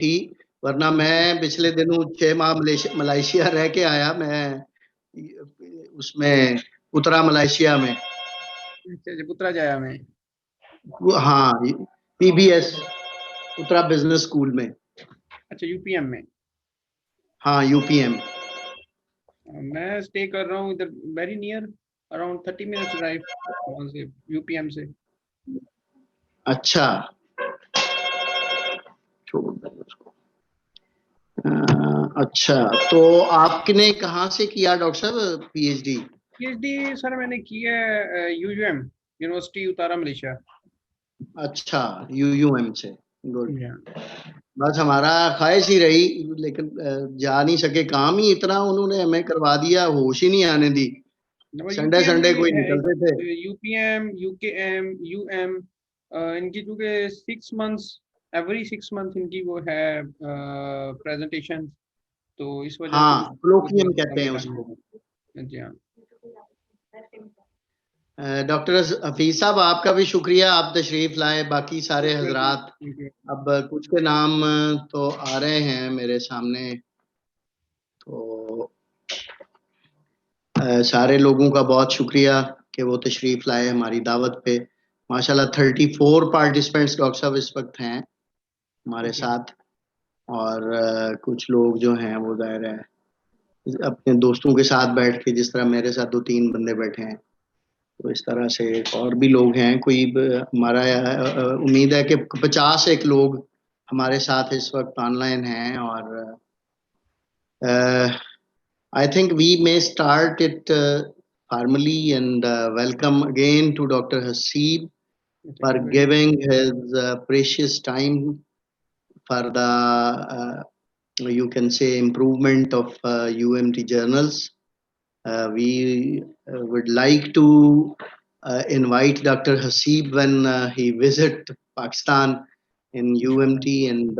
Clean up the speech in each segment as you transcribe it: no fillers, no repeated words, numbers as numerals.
थी, वरना मैं पिछले दिनों 6 माह मलेशिया रह के आया। मैं उसमें उतरा मलेशिया में। अच्छा, पुत्रा जाया में। हाँ, पीबीएस उतरा बिजनेस स्कूल में। अच्छा, यूपीएम में। हाँ, यूपीएम। मैं स्टे कर रहा हूँ इधर, very near, around 30 minutes drive वहाँ से, यूपीएम से। अच्छा, छोड़ दो उसको। अच्छा, तो आपने कहाँ से किया डॉक्टर साहब पीएचडी? पीएचडी सर मैंने की है यूयूएम, यूनिवर्सिटी उतारा मलेशिया। अच्छा, यूयूएम से। गुड। या बस हमारा ख्वाहिश ही रही, लेकिन जा नहीं सके, काम ही इतना उन्होंने हमें करवा दिया, होश ही नहीं आने दी। संडे यूपीएम संडे भी कोई है, निकलते थे। यूपीएम, यूकेएम, यूएम, इनकी चूंकि 6 मंथ्स, एवरी 6 मंथ इनकी वो है प्रेजेंटेशन, तो इस वजह से हाँ, मुझे क्लोकियम थोड़ा सा कहते कम हैं टाइम उसको। है। जी हाँ। डॉक्टर हफीज साहब, आपका भी शुक्रिया, आप तशरीफ लाए, बाकी सारे वेलकम। हजरात। अब कुछ के नाम तो आ रहे हैं मेरे सामने, तो सारे लोगों का बहुत शुक्रिया कि वो तशरीफ लाए हमारी दावत पे। माशाल्लाह 34 पार्टिसिपेंट्स डॉक्टर साहब इस वक्त हैं हमारे साथ। और कुछ लोग जो हैं वो जाहिर है अपने दोस्तों के साथ बैठ के, जिस तरह मेरे साथ 2-3 बंदे बैठे हैं, तो इस तरह से और भी लोग हैं। कोई हमारा उम्मीद है कि 50 एक लोग हमारे साथ इस वक्त ऑनलाइन हैं। और I think we may start it formally, and welcome again to Dr. Haseeb Thank for you very much. giving his precious time for the, you can say, improvement of UMT journals. We would like to invite Dr. Haseeb when he visit Pakistan in UMT, and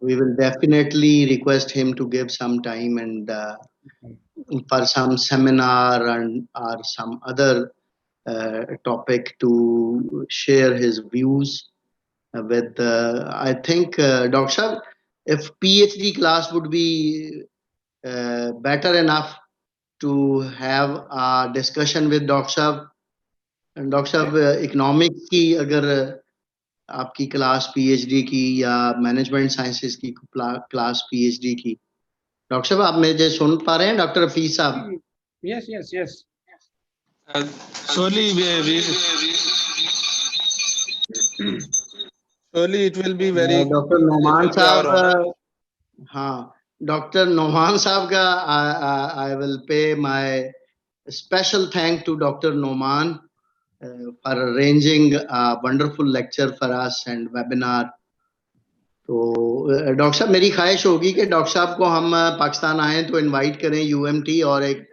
we will definitely request him to give some time and for some seminar and or some other topic to share his views with. I think, Dr. Shah, if PhD class would be better enough to have a discussion with Dr. Shah. And Dr. Shah, economics की अगर आपकी class PhD की या management sciences की class PhD की, doctor साहब आप मुझे सुन पा रहे हैं? डॉक्टर हफीज साहब। Yes, yes, yes. Surely, surely it will be very, doctor it Noman will be our honor. साहब, हाँ, डॉक्टर नोमान साहब का I will pay my special thank to Dr. Noman for arranging a wonderful lecture for us and webinar. तो doctor साहब मेरी ख्वाहिश होगी कि डॉक्टर साहब को हम पाकिस्तान आए तो इनवाइट करें यूएमटी, और एक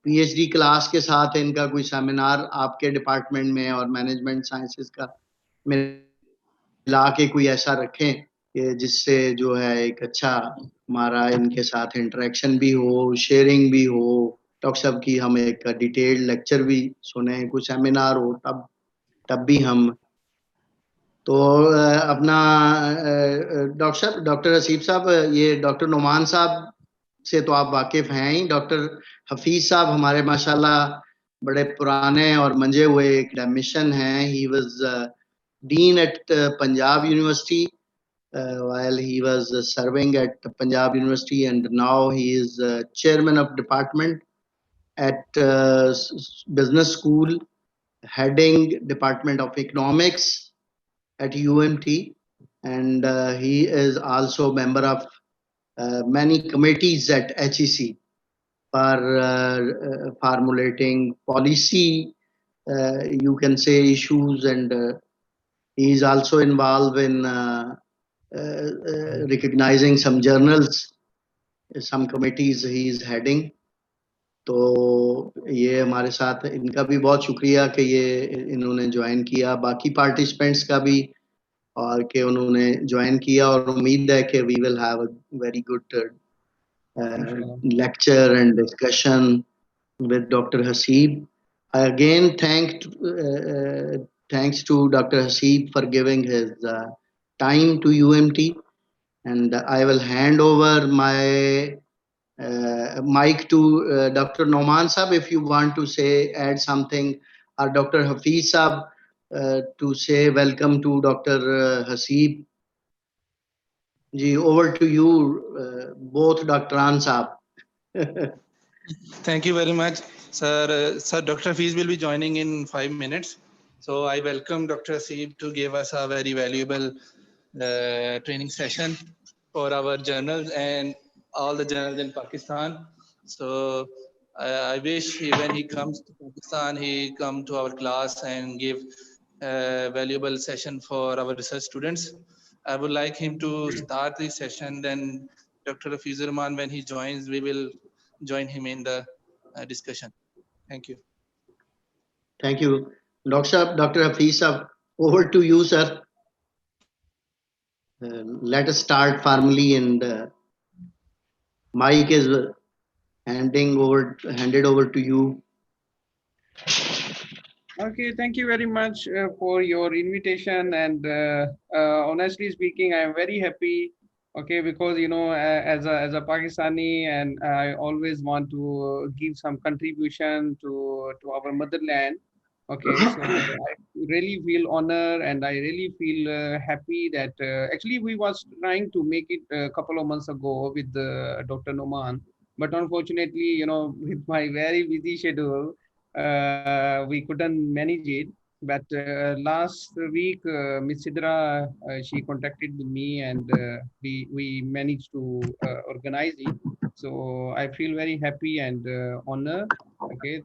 पीएचडी क्लास के साथ इनका कोई सेमिनार आपके डिपार्टमेंट में और मैनेजमेंट साइंसेस का मिला के कोई ऐसा रखें कि जिससे जो है एक अच्छा हमारा इनके साथ इंटरेक्शन भी हो, शेयरिंग भी हो। डॉक्टर साहब की हम एक डिटेल्ड लेक्चर भी सुने, कुछ सेमिनार हो, तब भी हम तो अपना डॉक्टर साहब, डॉक्टर हसीब साहब, ये डॉक्टर नोमान साहब से तो आप वाकिफ हैं ही। डॉक्टर हफीज साहब हमारे माशाल्लाह बड़े पुराने और मंजे हुए एकेडमिशियन हैं। He was dean at Punjab university while he was serving at Punjab University, and now he is chairman of department at business school, heading department of economics at UMT, and he is also member of many committees at HEC for formulating policy, you can say, issues, and he is also involved in recognizing some journals, some committees he is heading. तो ये हमारे साथ, इनका भी बहुत शुक्रिया कि ये इन्होंने ज्वाइन किया, बाकी पार्टिसिपेंट्स का भी, और कि उन्होंने ज्वाइन किया, और उम्मीद है कि we will have a very good lecture and discussion with Dr. Haseeb. Again, thanks to Dr. Haseeb for giving his time to UMT. And I will hand over my mic to Dr. Noman Sab if you want to say, add something, or Dr. Hafiz Sab to say welcome to Dr. Haseeb. Ji, over to you, both Dr. Ansab. Thank you very much, sir. Sir, Dr. Fees will be joining in 5 minutes. So I welcome Dr. Seeb to give us a very valuable training session for our journals and all the journals in Pakistan. So I wish when he comes to Pakistan, he come to our class and give a valuable session for our research students. I would like him to start the session. Then Dr. Fizur Rahman, when he joins, we will join him in the discussion. Thank you. Thank you. Dr. Hafiz Sab, over to you, sir. Let us start formally, and mic is handed over to you. Okay, thank you very much for your invitation. And honestly speaking, I am very happy. Okay, because as a Pakistani, and I always want to give some contribution to our motherland. Okay, so I really feel honor, and I really feel happy that actually we was trying to make it a couple of months ago with Dr. Noman, but unfortunately, with my very busy schedule, we couldn't manage it. But last week, Miss Sidra, she contacted with me, and we managed to organize it. So I feel very happy and honor. Okay,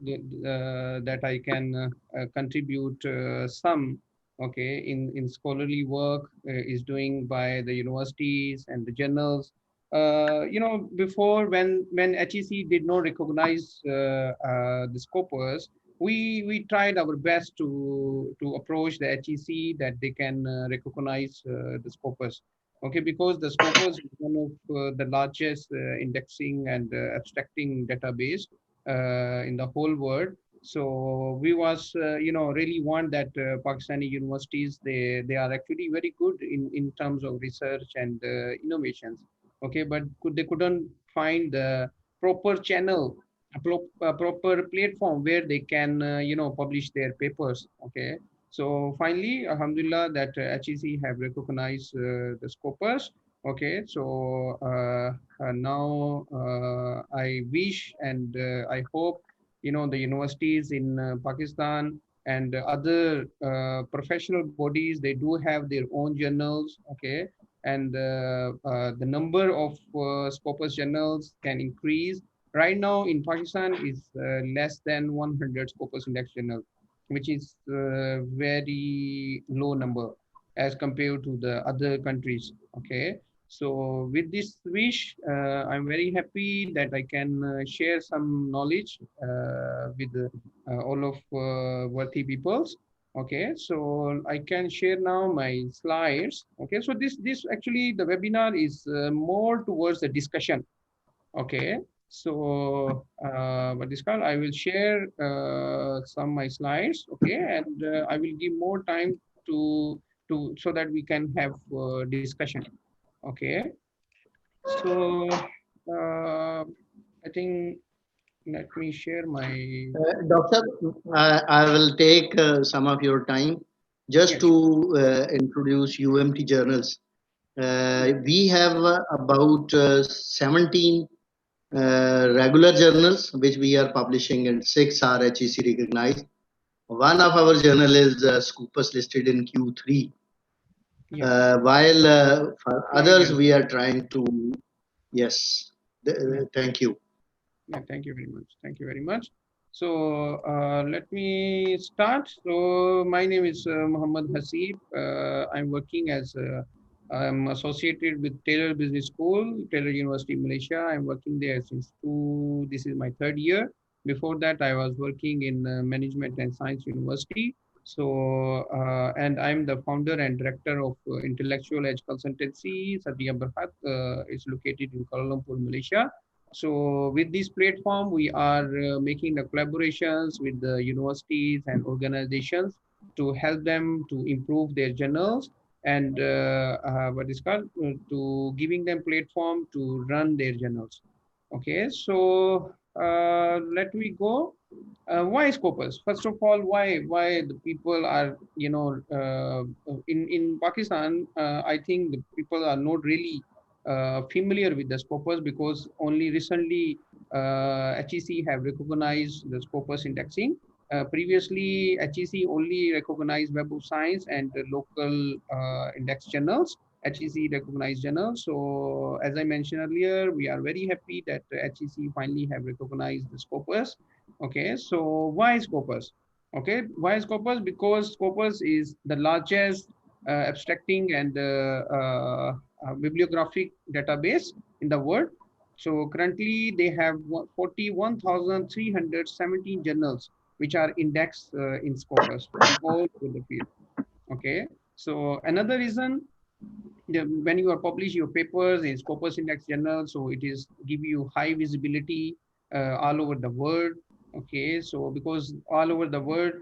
that I can contribute some. Okay, in scholarly work is doing by the universities and the journals. Before, when HEC did not recognize the Scopus, we tried our best to approach the HEC that they can recognize the Scopus. Okay, because the Scopus is one of the largest indexing and abstracting database in the whole world. So we was, really want that Pakistani universities, they are actually very good in terms of research and innovations. Okay, but they couldn't find the proper channel, a proper platform where they can, publish their papers. Okay, so finally, Alhamdulillah, that HEC have recognized the Scopus. Okay, so now I wish and I hope the universities in Pakistan and other professional bodies, they do have their own journals. Okay, and the number of Scopus journals can increase. Right now in Pakistan is less than 100 Scopus index journals, which is very low number as compared to the other countries. Okay, so with this wish, I'm very happy that I can share some knowledge with all of worthy peoples. Okay, so I can share now my slides. Okay, so this actually the webinar is more towards the discussion. Okay, so but this call I will share some my slides. Okay, and I will give more time to so that we can have discussion. Okay, so I think let me share my. Doctor, I will take some of your time just Yes. to introduce UMT journals. We have about 17 regular journals which we are publishing, and 6 are HEC recognized. One of our journal is Scopus, listed in Q3. Yeah. While for Very others, well. we are trying to, yes, Yeah. thank you. Yeah, thank you very much. Thank you very much. So let me start. So my name is Muhammad Hasib. I'm working as I'm associated with Taylor Business School, Taylor University, Malaysia. I'm working there since this is my third year. Before that, I was working in Management and Science University. So, and I'm the founder and director of Intellectual Edge Consultancy. Satya Berhat is located in Kuala Lumpur, Malaysia. So with this platform, we are making the collaborations with the universities and organizations to help them to improve their journals and what is called to giving them platform to run their journals. Okay, so let me go. Why Scopus? First of all, why the people are, you know, in Pakistan, I think the people are not really familiar with the Scopus, because only recently HEC have recognized the Scopus indexing. Previously, HEC only recognized Web of Science and the local index journals, HEC recognized journals. So as I mentioned earlier, we are very happy that HEC finally have recognized the Scopus. Okay, so why Scopus? Okay, why Scopus? Because Scopus is the largest abstracting and bibliographic database in the world. So currently they have 41,317 journals which are indexed in Scopus from all over the field. Okay, so another reason, when you are publish your papers in Scopus Index Journal, so it is give you high visibility all over the world. Okay, so because all over the world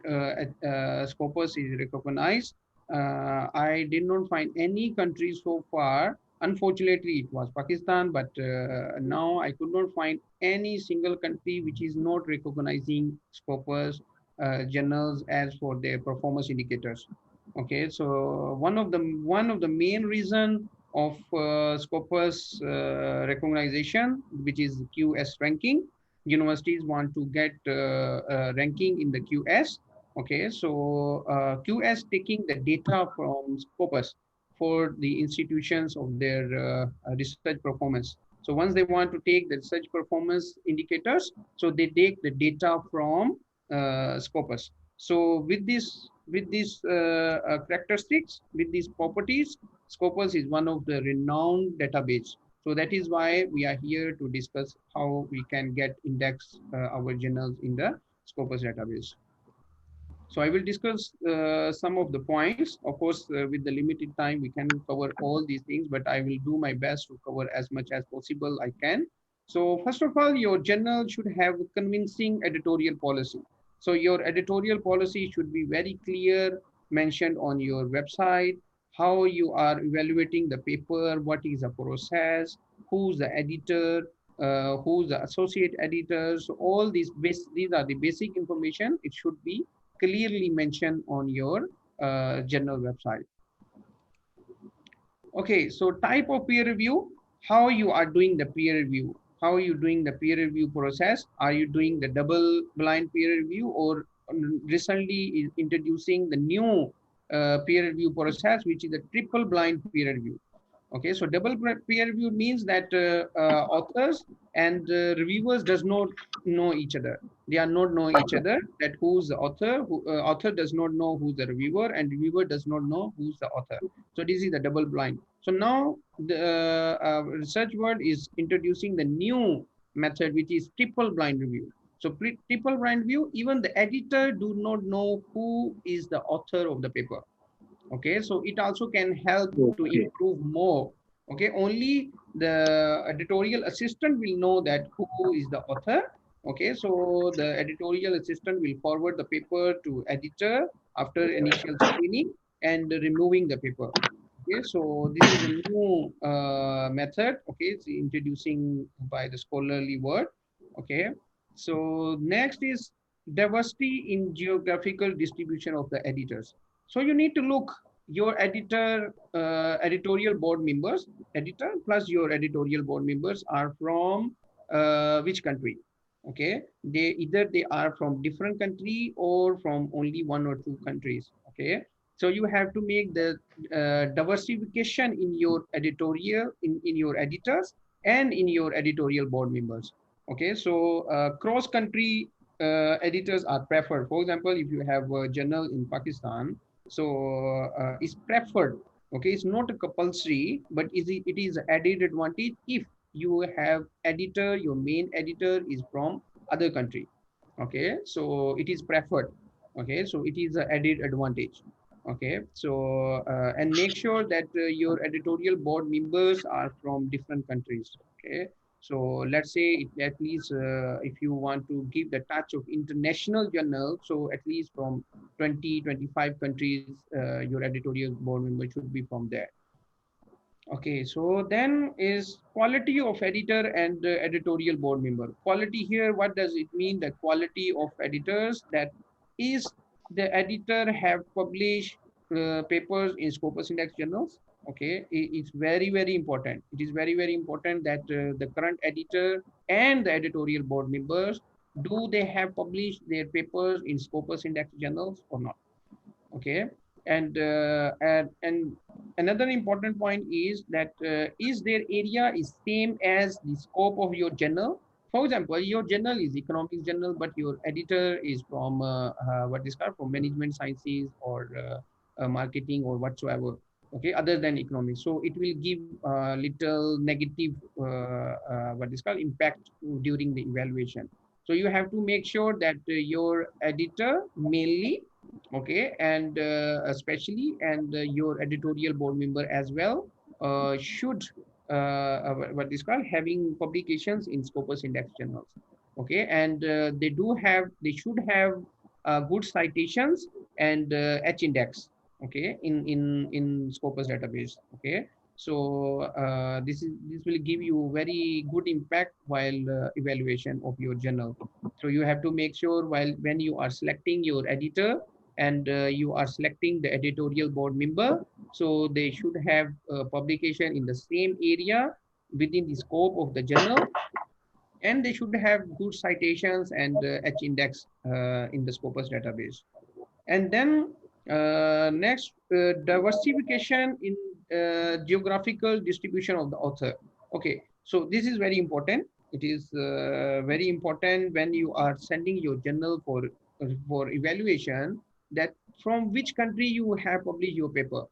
Scopus is recognized, I did not find any country so far. Unfortunately, it was Pakistan, but now I could not find any single country which is not recognizing Scopus journals as for their performance indicators. Okay, so one of the main reason of Scopus recognition, which is QS ranking. Universities want to get ranking in the QS. Okay, so QS taking the data from Scopus for the institutions of their research performance. So once they want to take the research performance indicators, so they take the data from Scopus. So with these characteristics, with these properties, Scopus is one of the renowned database. So that is why we are here to discuss how we can get index our journals in the Scopus database. So I will discuss some of the points. Of course, with the limited time, we cannot cover all these things, but I will do my best to cover as much as possible I can. So first of all, your journal should have convincing editorial policy. So your editorial policy should be very clear, mentioned on your website, how you are evaluating the paper, what is the process, who's the editor, who's the associate editors. So all these are the basic information. It should be clearly mentioned on your journal website. Okay, so type of peer review, how you are doing the peer review, how are you doing the peer review process? Are you doing the double blind peer review, or recently introducing the new peer review process, which is a triple blind peer review? Okay, so double peer review means that authors and reviewers does not know each other. They are not know each other. That who's the author? Author does not know who's the reviewer, and reviewer does not know who's the author. So this is the double blind. So now the research world is introducing the new method, which is triple blind review. So triple blind review, even the editor do not know who is the author of the paper. Okay, so it also can help to improve more. Okay, only the editorial assistant will know that who is the author. Okay, so the editorial assistant will forward the paper to editor after initial screening and removing the paper. Okay, so this is a new method. Okay, it's introducing by the scholarly word. Okay, so next is diversity in geographical distribution of the editors. So you need to look your editorial board members, editor plus your editorial board members are from which country? Okay, they are from different country or from only one or two countries. Okay, so you have to make the diversification in your editorial, in your editors and in your editorial board members. Okay, so cross country editors are preferred. For example, if you have a journal in Pakistan, so it's preferred. Okay, it's not a compulsory, but it is an added advantage if you have editor, your main editor is from other country. Okay, so it is preferred. Okay, so it is an added advantage. Okay, so and make sure that your editorial board members are from different countries. Okay, So let's say at least if you want to give the touch of international journal, so at least from 20, 25 countries, your editorial board member should be from there. Okay, so then is quality of editor and editorial board member. Quality here, what does it mean? The quality of editors, that is the editor have published papers in Scopus Index journals. Okay, it's very, very important. It is very, very important that the current editor and the editorial board members, do they have published their papers in Scopus Index journals or not? Okay, and another important point is that is their area is same as the scope of your journal. For example, your journal is economics journal, but your editor is from what is called from management sciences or marketing or whatsoever, okay, other than economics. So it will give little negative what is called impact during the evaluation. So you have to make sure that your editor mainly, okay, and especially, and your editorial board member as well should what is called having publications in Scopus Index journals, okay, and they should have good citations and H index, okay, in Scopus database, okay. So this will give you very good impact while evaluation of your journal. So you have to make sure while when you are selecting your editor and you are selecting the editorial board member, so they should have publication in the same area within the scope of the journal, and they should have good citations and H index in the Scopus database. And then next, diversification in geographical distribution of the author. Okay, so this is very important. It is very important when you are sending your journal for evaluation, that from which country you have published your paper.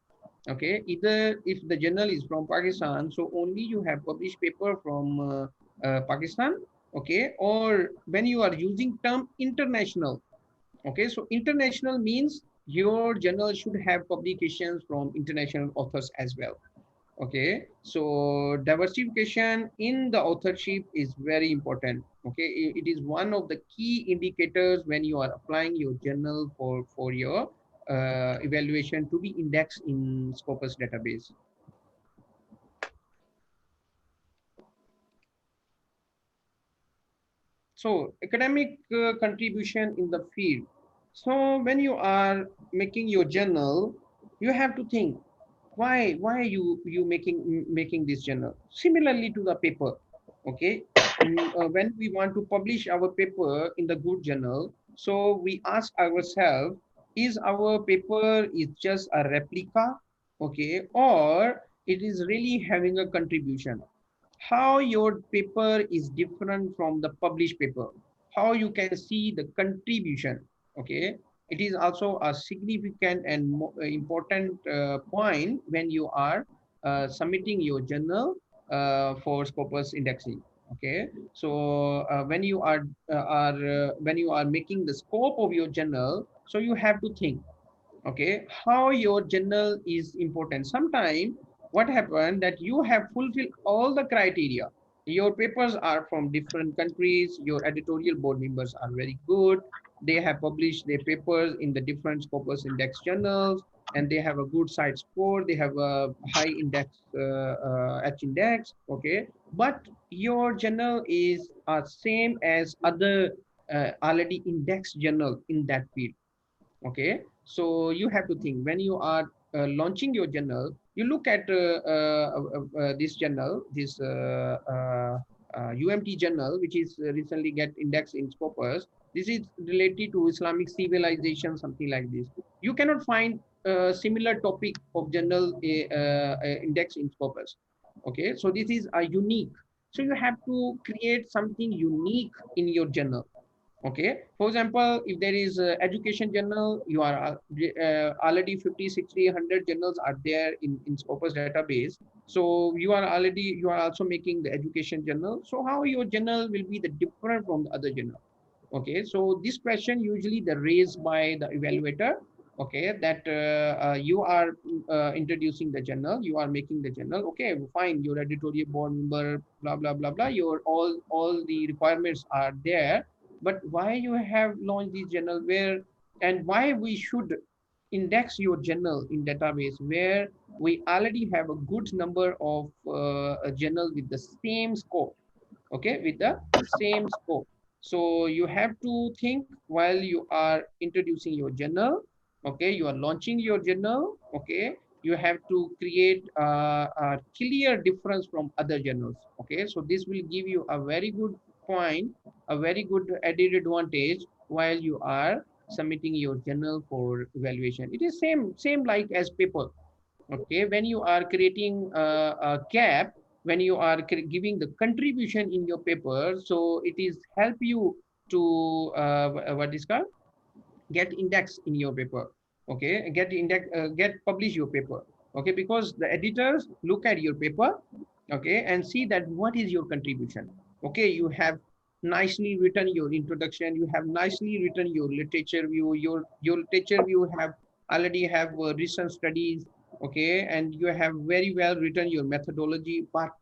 Okay, either if the journal is from Pakistan, so only you have published paper from Pakistan. Okay, or when you are using term international. Okay, so international means your journal should have publications from international authors as well. Okay, so diversification in the authorship is very important. Okay, it is one of the key indicators when you are applying your journal for your evaluation to be indexed in Scopus database. So academic contribution in the field. So when you are making your journal, you have to think why are you making this journal. Similarly to the paper, okay. When we want to publish our paper in the good journal, so we ask ourselves, is our paper is just a replica, okay, or it is really having a contribution. How your paper is different from the published paper, how you can see the contribution, okay. It is also a significant and important point when you are submitting your journal for Scopus indexing, okay. So when you are making the scope of your journal, so you have to think, okay, how your journal is important. Sometimes what happened that you have fulfilled all the criteria, your papers are from different countries, your editorial board members are very good, they have published their papers in the different Scopus index journals, and they have a good site score, they have a high index H index, okay, but your journal is same as other already indexed journal in that field. Okay, so you have to think when you are launching your journal, you look at this journal, this UMT journal, which is recently get indexed in Scopus. This is related to Islamic civilization, something like this. You cannot find a similar topic of journal index in Scopus. Okay, so this is a unique. So you have to create something unique in your journal. Okay, for example, if there is a education journal, you are already 50, 60, 100 journals are there in Scopus database. So you are also making the education journal. So how your journal will be the different from the other journal? Okay, so this question usually the raised by the evaluator. okay, that you are introducing the journal, you are making the journal, okay, fine, your editorial board member, blah blah blah blah, your all the requirements are there, but why you have launched this journal, where and why we should index your journal in database where we already have a good number of a journal with the same scope, okay, with the same scope. So you have to think while you are introducing your journal, okay, you are launching your journal, okay, you have to create a clear difference from other journals, okay. So this will give you a very good point, a very good added advantage while you are submitting your journal for evaluation. It is same like as paper, okay. When you are creating a gap, when you are giving the contribution in your paper, so it is help you to what is called get index in your paper, okay, get index, get publish your paper, okay, because the editors look at your paper, okay, and see that what is your contribution, okay. You have nicely written your introduction, you have nicely written your literature view, your literature view have already have recent studies, okay, and you have very well written your methodology, but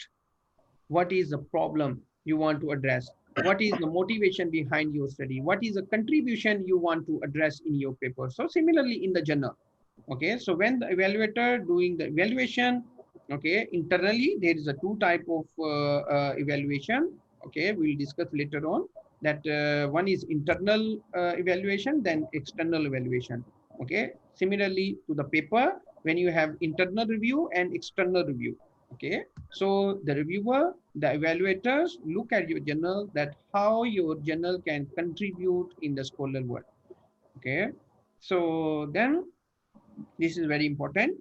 what is the problem you want to address, what is the motivation behind your study, what is the contribution you want to address in your paper. So similarly in the journal, okay, so when the evaluator doing the evaluation, okay, internally there is a two type of evaluation, okay, we'll discuss later on that one is internal evaluation, then external evaluation, okay. Similarly to the paper, when you have internal review and external review, okay. So the reviewer, the evaluators look at your journal, that how your journal can contribute in the scholar work, okay. So then this is very important,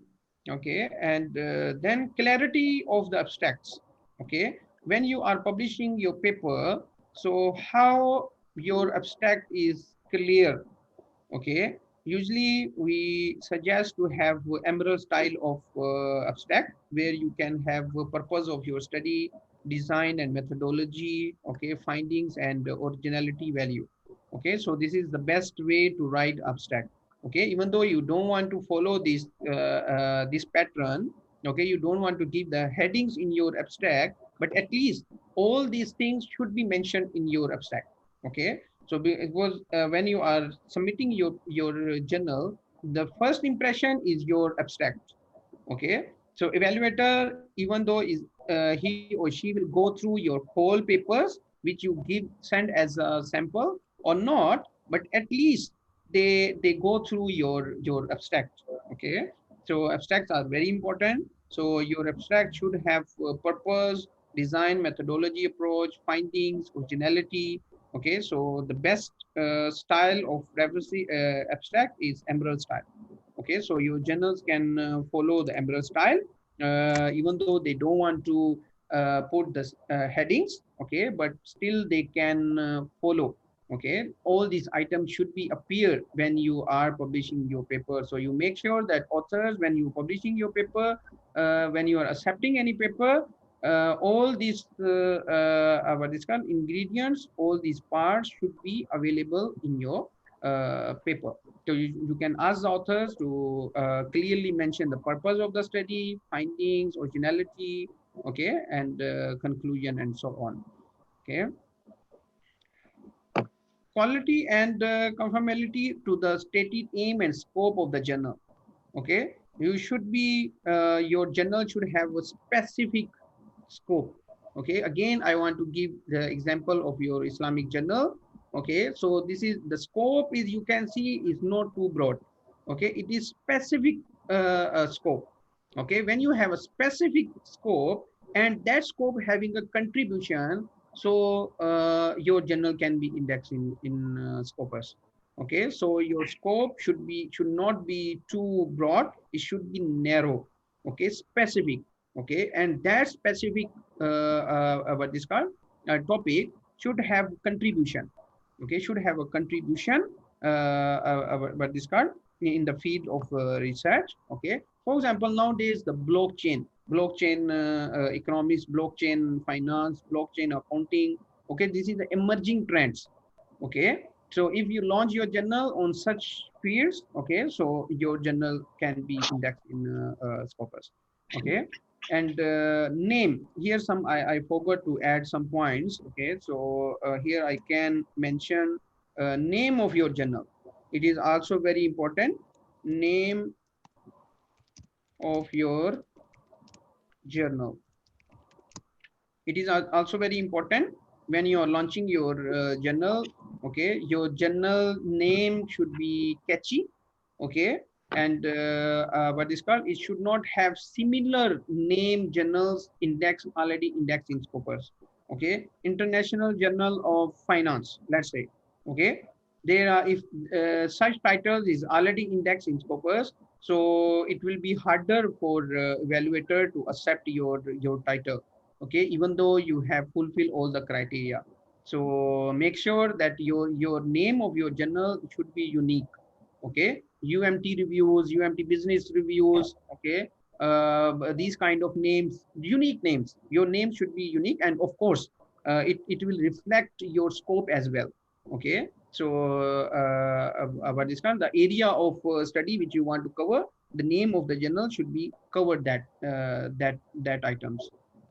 okay. And then clarity of the abstracts, okay. When you are publishing your paper, so how your abstract is clear, okay. Usually we suggest to have emerald style of abstract, where you can have a purpose of your study, design and methodology, okay, findings and originality value, okay. So this is the best way to write abstract, okay. Even though you don't want to follow this pattern, okay, you don't want to give the headings in your abstract, but at least all these things should be mentioned in your abstract, okay. So it was when you are submitting your journal, the first impression is your abstract, okay. So evaluator, even though is he or she will go through your whole papers which you give send as a sample or not, but at least they go through your abstract, okay. So abstracts are very important. So your abstract should have purpose, design, methodology, approach, findings, originality, okay. So the best style of privacy abstract is emerald style, okay. So your journals can follow the emerald style, even though they don't want to put the headings, okay, but still they can follow, okay. All these items should be appear when you are publishing your paper. So you make sure that authors, when you publishing your paper, when you are accepting any paper, all these what is called ingredients, all these parts should be available in your paper. So you can ask the authors to clearly mention the purpose of the study, findings, originality, okay, and conclusion and so on, okay. Quality and conformity to the stated aim and scope of the journal, okay. You should be your journal should have a specific scope, okay. Again, I want to give the example of your Islamic journal, okay. So this is the scope is, you can see, is not too broad, okay. It is specific scope, okay. When you have a specific scope and that scope having a contribution, so your journal can be indexed in Scopus, okay. So your scope should not be too broad, it should be narrow, okay, specific, okay. And that specific what is called topic should have contribution, okay, should have a contribution what is called in the field of research, okay. For example, nowadays the blockchain economics, blockchain finance, blockchain accounting, okay, this is the emerging trends, okay. So if you launch your journal on such fields, okay, so your journal can be indexed in Scopus, okay. And name, here some I forgot to add some points, okay. So here I can mention name of your journal. It is also very important. Name of your journal. It is also very important when you are launching your journal, okay. Your journal name should be catchy, okay. And what is called, it should not have similar name journals already indexed in Scopus, okay. International Journal of Finance, let's say, okay. There are, if such titles is already indexed in Scopus, so it will be harder for evaluator to accept your title, okay, even though you have fulfilled all the criteria. So make sure that your name of your journal should be unique, okay. UMT reviews, UMT business reviews, okay. These kind of names, unique names, your name should be unique, and of course it will reflect your scope as well, okay. So what is called, the area of study which you want to cover, the name of the journal should be covered, that items,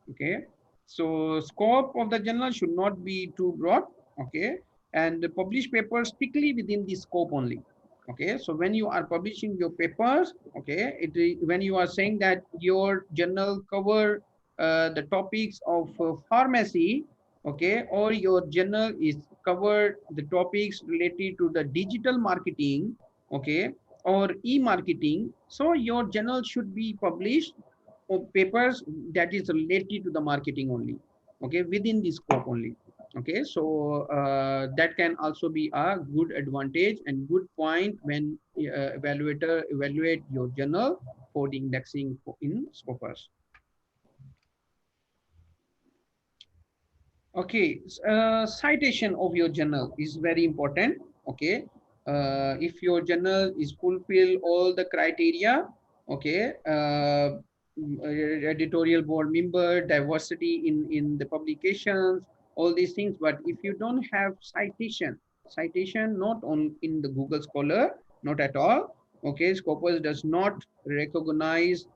okay. So scope of the journal should not be too broad, okay. And publish papers strictly within the scope only, okay. So when you are publishing your papers, okay, when you are saying that your journal cover the topics of pharmacy, okay, or your journal is covered the topics related to the digital marketing, okay, or e-marketing, so your journal should be published papers that is related to the marketing only, okay, within the scope only, okay. So that can also be a good advantage and good point when evaluator evaluate your journal for the indexing in Scopus. Okay, citation of your journal is very important, okay. If your journal is fulfill all the criteria, okay, editorial board member, diversity in the publications, all these things, but if you don't have citation not on in the Google Scholar, not at all, okay. Scopus does not recognize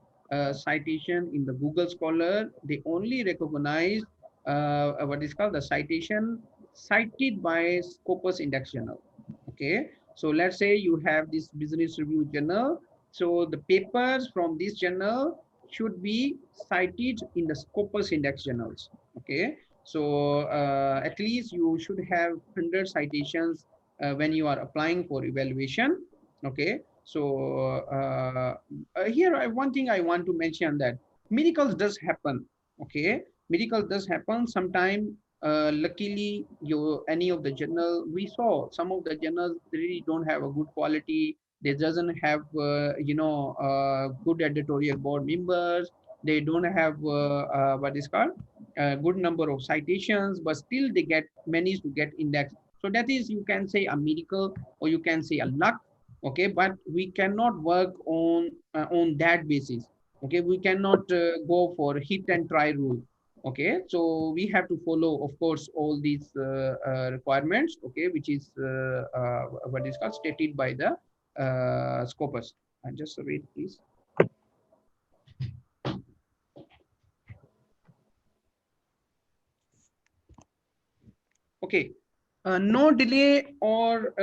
citation in the Google Scholar. They only recognize what is called the citation cited by Scopus Index Journal. Okay, so let's say you have this business review journal. So the papers from this journal should be cited in the Scopus Index journals. Okay, so at least you should have 100 citations when you are applying for evaluation. Okay, so here one thing I want to mention, that miracles does happen. Okay, miracle does happen sometime. Luckily, any of the journal we saw, some of the journals really don't have a good quality. They doesn't have good editorial board members. They don't have what is called a good number of citations, but still they get managed to get indexed. So that is, you can say, a miracle, or you can say a luck. Okay, but we cannot work on that basis. Okay, we cannot go for hit and try rule. Okay, so we have to follow, of course, all these requirements, okay, which is what is called stated by the Scopus. And just wait, please. Okay, no delay or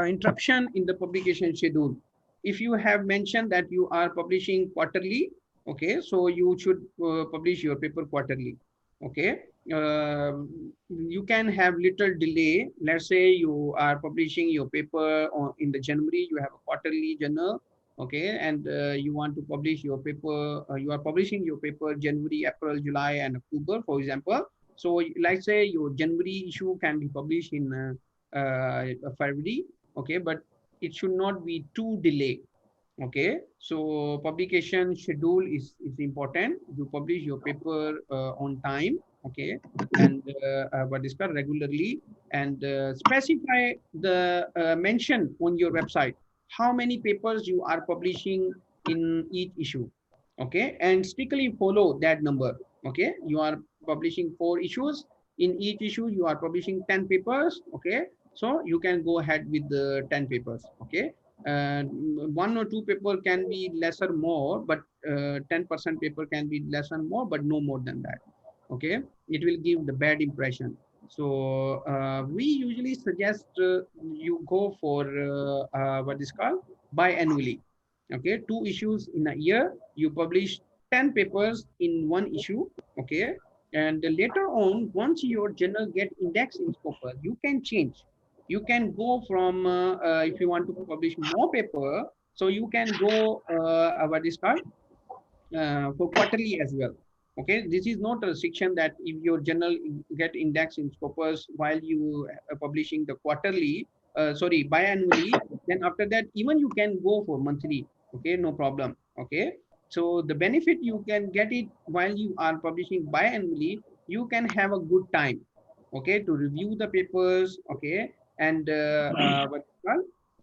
interruption in the publication schedule. If you have mentioned that you are publishing quarterly, okay, so you should publish your paper quarterly. Okay, you can have little delay. Let's say you are publishing your paper in the January, you have a quarterly journal, okay, and you want to publish your paper, you are publishing your paper January, April, July, and October, for example. So like say your January issue can be published in February, okay, but it should not be too delayed. Okay, so publication schedule is important. You publish your paper on time, okay, and what is called regularly, and specify the mention on your website how many papers you are publishing in each issue, okay, and strictly follow that number. Okay, you are publishing 4 issues. In each issue, you are publishing 10 papers. Okay, So you can go ahead with the 10 papers. Okay. One or two paper can be lesser more, but 10% paper can be less and more, but no more than that. Okay, it will give the bad impression. So we usually suggest you go for what is called biannually. Okay, 2 issues in a year. You publish 10 papers in one issue. Okay, and later on, once your journal get indexed in Scopus, you can change. You can go from if you want to publish more paper, so you can go what is called for quarterly as well. Okay, this is not a restriction that if your journal get indexed in Scopus while you publishing the quarterly, sorry, biannually, then after that even you can go for monthly. Okay, no problem. Okay, so the benefit you can get it while you are publishing biannually, you can have a good time. Okay, to review the papers. Okay, and what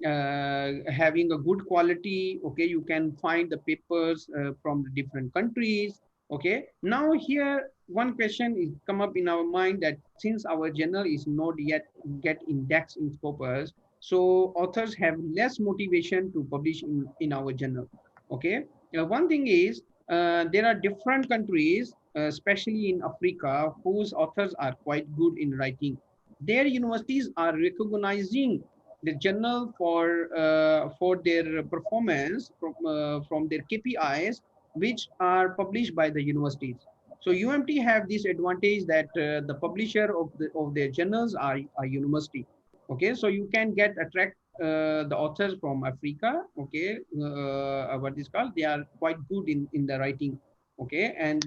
having a good quality. Okay, you can find the papers from the different countries. Okay, now here one question is come up in our mind that since our journal is not yet get indexed in Scopus, so authors have less motivation to publish in our journal. Okay, one thing is there are different countries, especially in Africa, whose authors are quite good in writing. Their universities are recognizing the journal for their performance from their KPIs, which are published by the universities. So UMT have this advantage that the publisher of their journals are university. Okay, so you can get attract the authors from Africa. Okay, what is called, they are quite good in the writing. Okay, and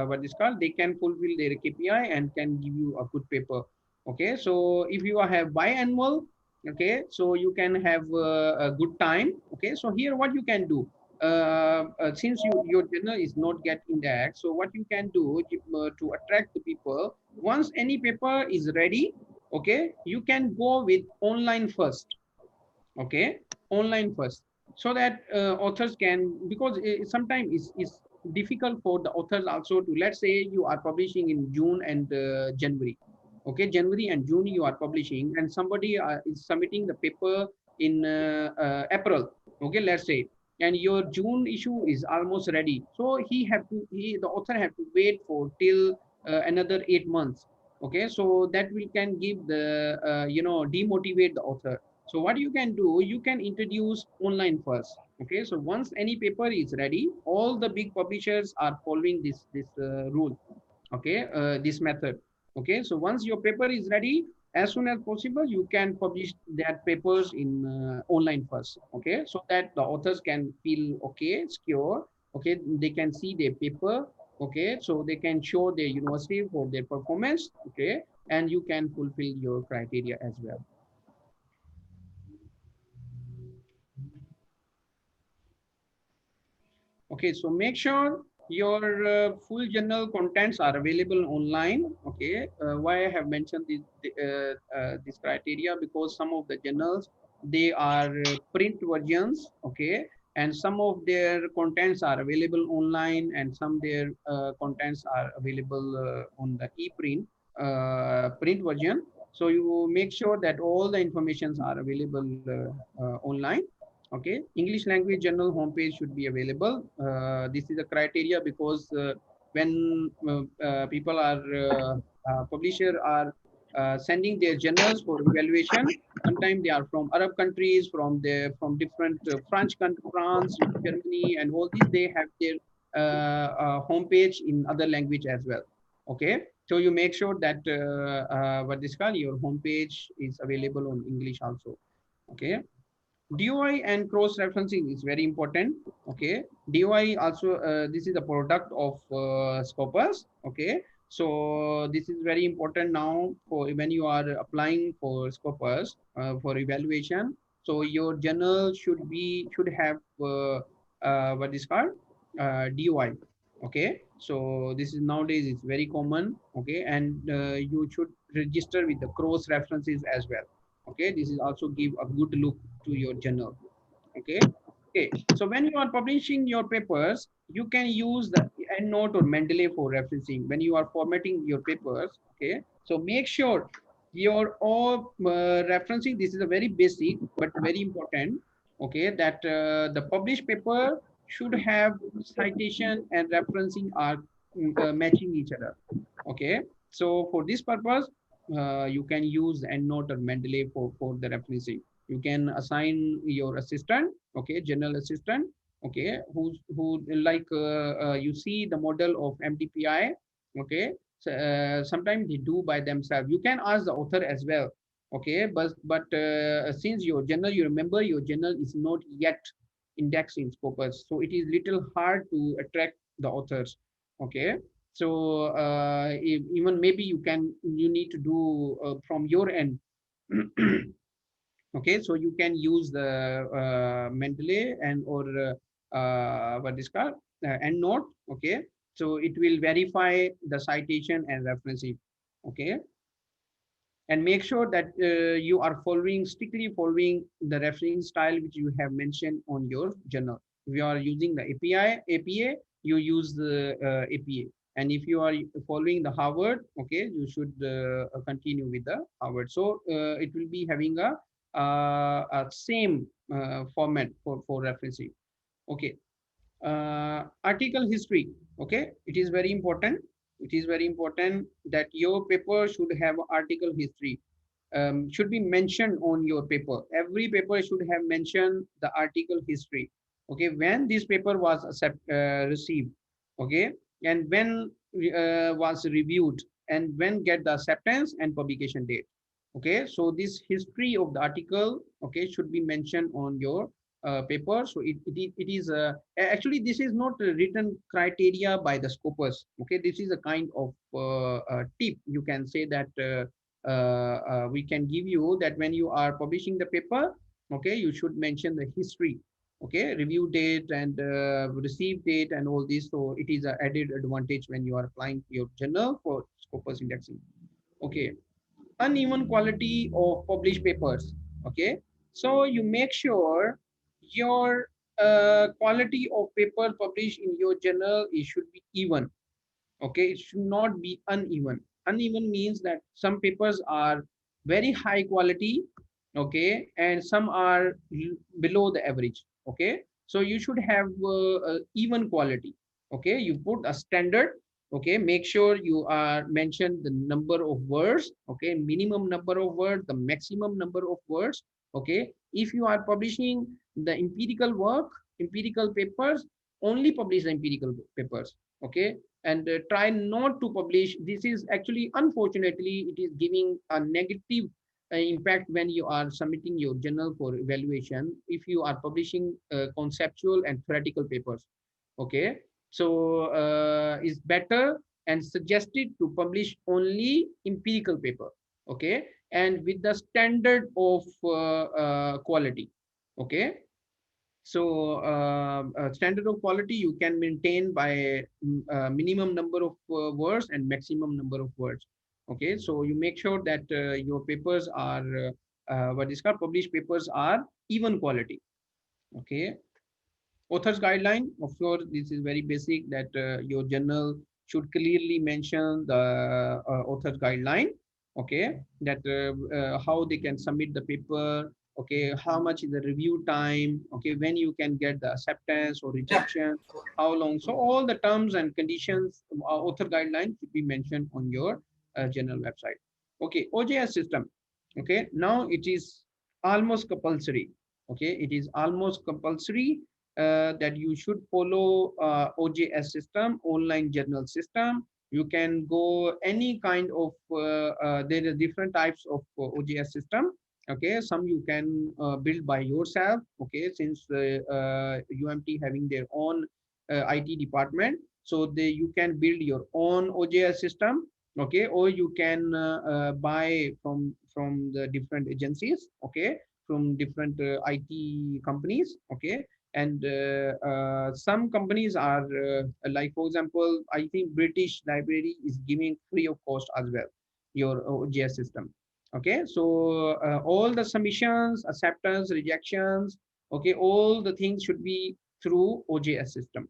what is called, they can fulfill their KPI and can give you a good paper. Okay, so if you have biannual, okay, so you can have a good time. Okay, so here what you can do, since your journal is not get indexed, so what you can do to attract the people, once any paper is ready, okay, you can go with online first. Okay, online first, so that authors can, because sometimes it's difficult for the authors also to, let's say you are publishing in June and January. Okay, January and June you are publishing, and somebody is submitting the paper in April. Okay, let's say, and your June issue is almost ready, so the author have to wait for till another 8 months. Okay, so that will can give the demotivate the author. So what you can do, you can introduce online first. Okay, so once any paper is ready, all the big publishers are following this rule. Okay, this method. Okay, so once your paper is ready, as soon as possible, you can publish that papers in online first. Okay, so that the authors can feel okay, secure. Okay, they can see their paper. Okay, so they can show their university for their performance. Okay, and you can fulfill your criteria as well. Okay, so make sure your full journal contents are available online. Okay, why I have mentioned this criteria, because some of the journals, they are print versions. Okay, and some of their contents are available online, and some their contents are available on the e-print print version. So you make sure that all the informations are available online. Okay, English language journal homepage should be available. This is a criteria because when people are publisher are sending their journals for evaluation, sometimes they are from Arab countries, from different France, Germany, and all these, they have their homepage in other language as well. Okay, so you make sure that what is called, your homepage is available on English also. Okay, DOI and cross-referencing is very important. Okay, DOI also, this is a product of Scopus. Okay, so this is very important now for when you are applying for Scopus for evaluation. So your journal should have what is called DOI. Okay, so this is nowadays it's very common. Okay, and you should register with the cross references as well. Okay, this is also give a good look to your journal. Okay, okay, so when you are publishing your papers, you can use the EndNote or Mendeley for referencing when you are formatting your papers. Okay, so make sure your all referencing, this is a very basic but very important, okay, that the published paper should have citation and referencing are matching each other, okay. So for this purpose, you can use EndNote or Mendeley for the referencing. You can assign your assistant, okay, general assistant, okay, who like you see the model of MDPI, okay. So, sometimes they do by themselves. You can ask the author as well, okay. But since your journal, you remember your journal is not yet indexed in Scopus, so it is little hard to attract the authors, okay. So even maybe you need to do from your end. Okay, so you can use the Mendeley and or what is called EndNote, okay. So it will verify the citation and referencing, okay, and make sure that you are strictly following the referencing style which you have mentioned on your journal. If you are using the APA, you use the APA. And if you are following the Harvard, okay, you should continue with the Harvard. So it will be having a same format for referencing. Okay, article history, okay, it is very important. It is very important that your paper should have article history, should be mentioned on your paper. Every paper should have mentioned the article history, okay, when this paper was received, okay, and when was reviewed, and when get the acceptance and publication date, okay. So this history of the article, okay, should be mentioned on your paper. So it is actually this is not a written criteria by the Scopus, okay. This is a kind of tip, you can say that we can give you, that when you are publishing the paper, okay, you should mention the history, okay, review date and receive date and all this. So it is an added advantage when you are applying your journal for Scopus indexing, okay. Uneven quality of published papers, okay. So you make sure your quality of paper published in your journal, it should be even, okay. It should not be uneven. Uneven means that some papers are very high quality, okay, and some are below the average, okay. So you should have even quality, okay. You put a standard, okay. Make sure you are mention the number of words, okay, minimum number of words, the maximum number of words, okay. If you are publishing the empirical work, empirical papers, only publish the empirical papers, okay. And try not to publish. This is actually, unfortunately, it is giving a negative impact when you are submitting your journal for evaluation, if you are publishing conceptual and theoretical papers, okay. So it's better and suggested to publish only empirical paper, okay, and with the standard of quality, okay. So standard of quality you can maintain by minimum number of words and maximum number of words, okay. So you make sure that your papers are what is called published papers are even quality, okay. Author's guideline, of course, this is very basic, that your journal should clearly mention the author's guideline, okay, that how they can submit the paper, okay, how much is the review time, okay, when you can get the acceptance or rejection, how long. So all the terms and conditions, author guideline should be mentioned on your journal website, okay. OJS system, okay, now it is almost compulsory, okay. It is almost compulsory that you should follow OJS system, online journal system. You can go any kind of, there are different types of OJS system. Okay, some you can build by yourself. Okay, since UMT having their own IT department, so you can build your own OJS system. Okay, or you can buy from the different agencies. Okay, from different IT companies. Okay, and some companies are like, for example, I think British Library is giving free of cost as well your OJS system. Okay, so all the submissions, acceptance, rejections, okay, all the things should be through OJS system.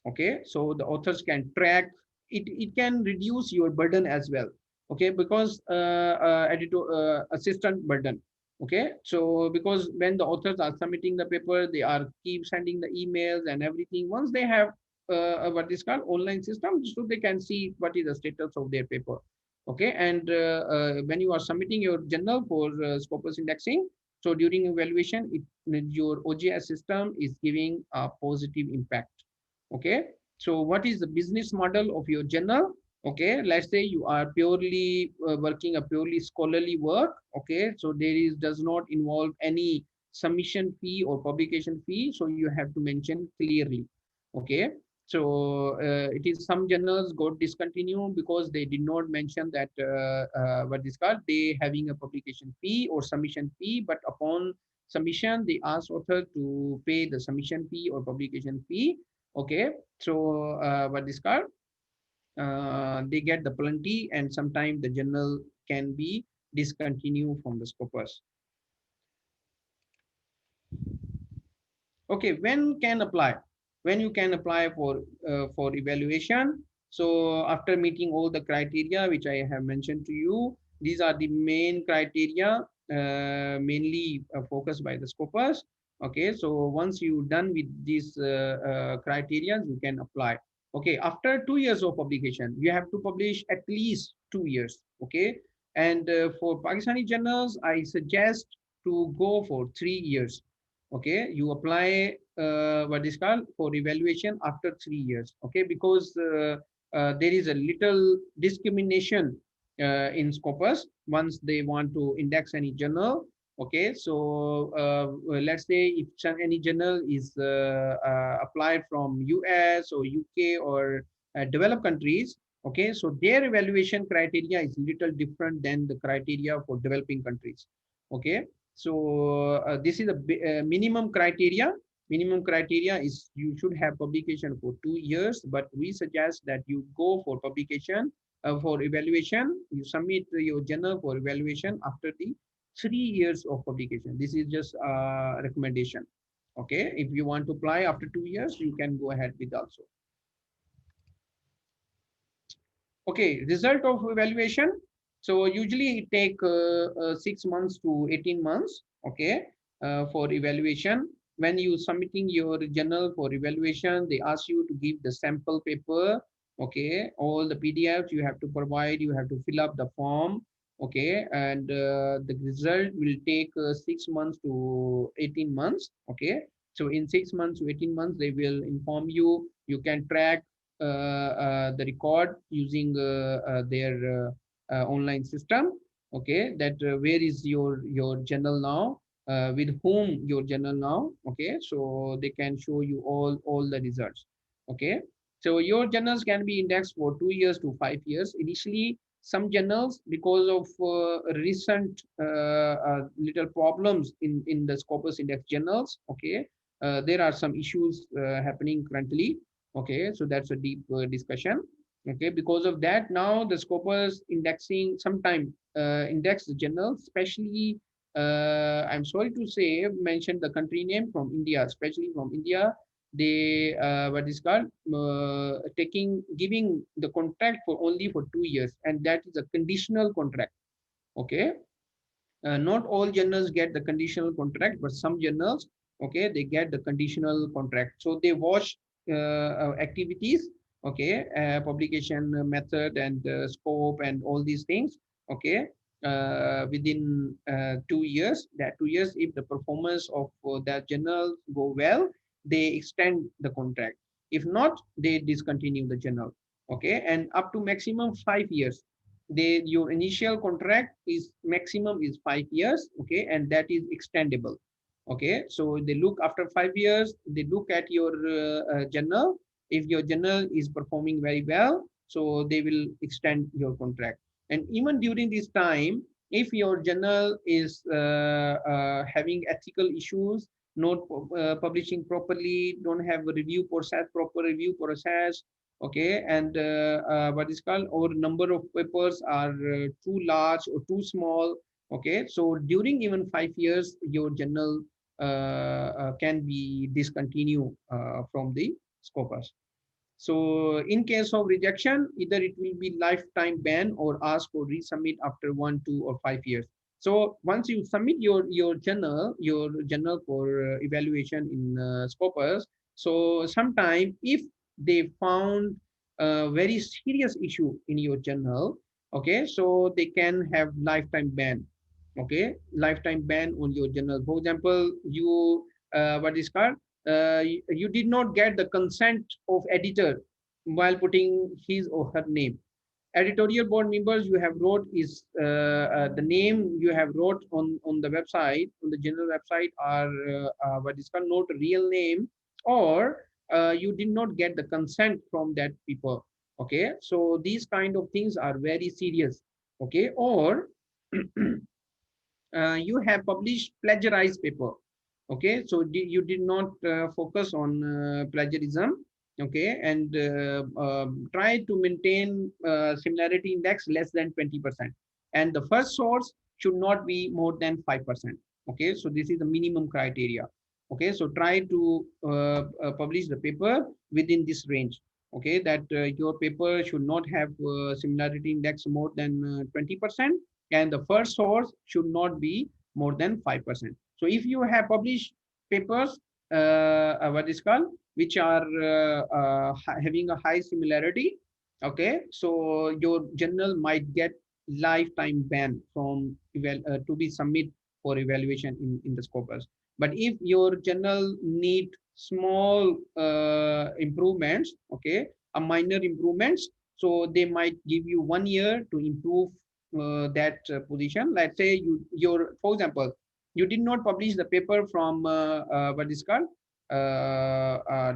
Okay, so the authors can track it. It can reduce your burden as well. Okay, because editor assistant burden. Okay, so because when the authors are submitting the paper, they are keep sending the emails and everything. Once they have what is called online system, so they can see what is the status of their paper. Okay, and when you are submitting your journal for Scopus indexing, so during evaluation, your OGS system is giving a positive impact. Okay, so what is the business model of your journal? Okay, let's say you are purely working a purely scholarly work. Okay, so there is does not involve any submission fee or publication fee, so you have to mention clearly. Okay, so it is some journals got discontinued because they did not mention that what is called they having a publication fee or submission fee, but upon submission they ask author to pay the submission fee or publication fee. Okay, so what is called they get the plenty, and sometimes the journal can be discontinued from the Scopus. Okay, when can apply? When you can apply for evaluation? So after meeting all the criteria which I have mentioned to you, these are the main criteria mainly focused by the Scopus. Okay, so once you done with these criteria, you can apply. Okay, after 2 years of publication, you have to publish at least 2 years. Okay, and for Pakistani journals, I suggest to go for 3 years. Okay, you apply what is called for evaluation after 3 years. Okay, because there is a little discrimination in Scopus once they want to index any journal. Okay, so let's say if any journal is applied from US or UK or developed countries. Okay, so their evaluation criteria is little different than the criteria for developing countries. Okay, so this is a minimum criteria. Minimum criteria is you should have publication for 2 years, but we suggest that you go for publication for evaluation. You submit your journal for evaluation after the 3 years of publication. This is just a recommendation. Okay, if you want to apply after 2 years, you can go ahead with also. Okay, result of evaluation. So usually it take 6 months to 18 months. Okay, for evaluation. When you submitting your journal for evaluation, they ask you to give the sample paper. Okay, all the PDFs you have to provide. You have to fill up the form. Okay, and the result will take 6 months to 18 months. Okay, so in 6 months to 18 months, they will inform you. You can track the record using their online system. Okay, that where is your journal now, with whom your journal now. Okay, so they can show you all the results. Okay, so your journals can be indexed for 2 years to 5 years. Initially, some journals, because of recent little problems in the Scopus index journals. Okay, there are some issues happening currently. Okay, so that's a deep discussion. Okay, because of that, now the Scopus indexing sometime index the journal, especially I'm sorry to say, mentioned the country name from India, especially from India. They what is called giving the contract for only for 2 years, and that is a conditional contract. Okay, not all journals get the conditional contract, but some journals, okay, they get the conditional contract. So they watch activities, okay, publication method and scope and all these things. Okay, within 2 years, that 2 years, if the performance of that journal go well, they extend the contract. If not, they discontinue the journal. Okay, and up to maximum 5 years, your initial contract is maximum is 5 years. Okay, and that is extendable. Okay, so they look after 5 years, they look at your journal. If your journal is performing very well, so they will extend your contract. And even during this time, if your journal is having ethical issues, not publishing properly, don't have a review process, proper review process. Okay, and what is called, or number of papers are too large or too small. Okay, so during even 5 years, your journal can be discontinued from the Scopus. So in case of rejection, either it will be lifetime ban or ask for resubmit after 1, 2, or 5 years. So once you submit your journal for evaluation in Scopus, so sometime if they found a very serious issue in your journal, okay, so they can have lifetime ban. Okay, lifetime ban on your journal. For example, you what is called you did not get the consent of editor while putting his or her name. Editorial board members you have wrote is the name you have wrote on the website, on the general website, are what is called not real name, or you did not get the consent from that people. Okay, so these kind of things are very serious. Okay, or you have published plagiarized paper. Okay, so you did not focus on plagiarism. Okay, and try to maintain similarity index less than 20%, and the first source should not be more than 5%. Okay, so this is the minimum criteria. Okay, so try to publish the paper within this range. Okay, that your paper should not have similarity index more than 20%, and the first source should not be more than 5%. So if you have published papers, what is called, which are having a high similarity, okay, so your journal might get lifetime ban from to be submit for evaluation in the Scopus. But if your journal need small improvements, okay, a minor improvements, so they might give you 1 year to improve that position. Let's say for example, you did not publish the paper from what is called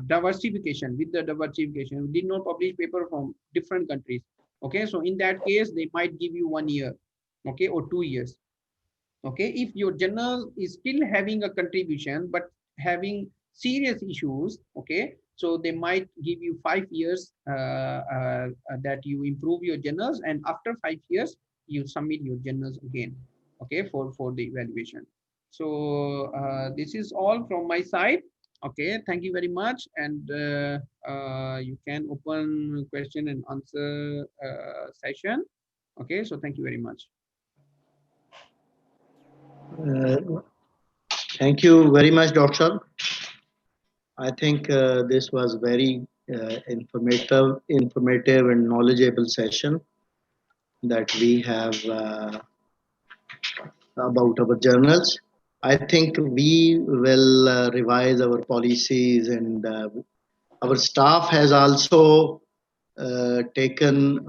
diversification. With the diversification, you did not publish paper from different countries. Okay, so in that case, they might give you 1 year, okay, or 2 years. Okay, if your journal is still having a contribution but having serious issues, okay, so they might give you 5 years that you improve your journals, and after 5 years you submit your journals again, okay, for the evaluation. So this is all from my side. Okay, thank you very much, and you can open question and answer session. Okay, so thank you very much. Thank you very much, Dr. I think this was very informative and knowledgeable session that we have about our journals. I think we will revise our policies, and our staff has also taken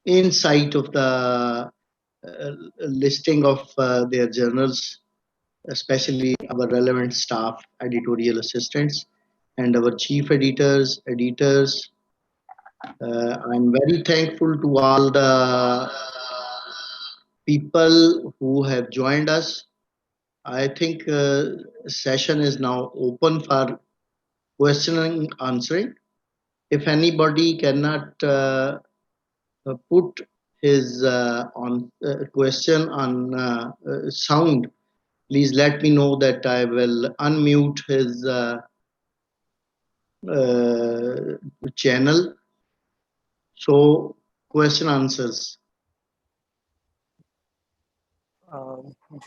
insight of the listing of their journals, especially our relevant staff, editorial assistants, and our chief editors. I'm very thankful to all the people who have joined us. I think session is now open for questioning, answering. If anybody cannot put his on question on sound, please let me know that I will unmute his channel. So question answers.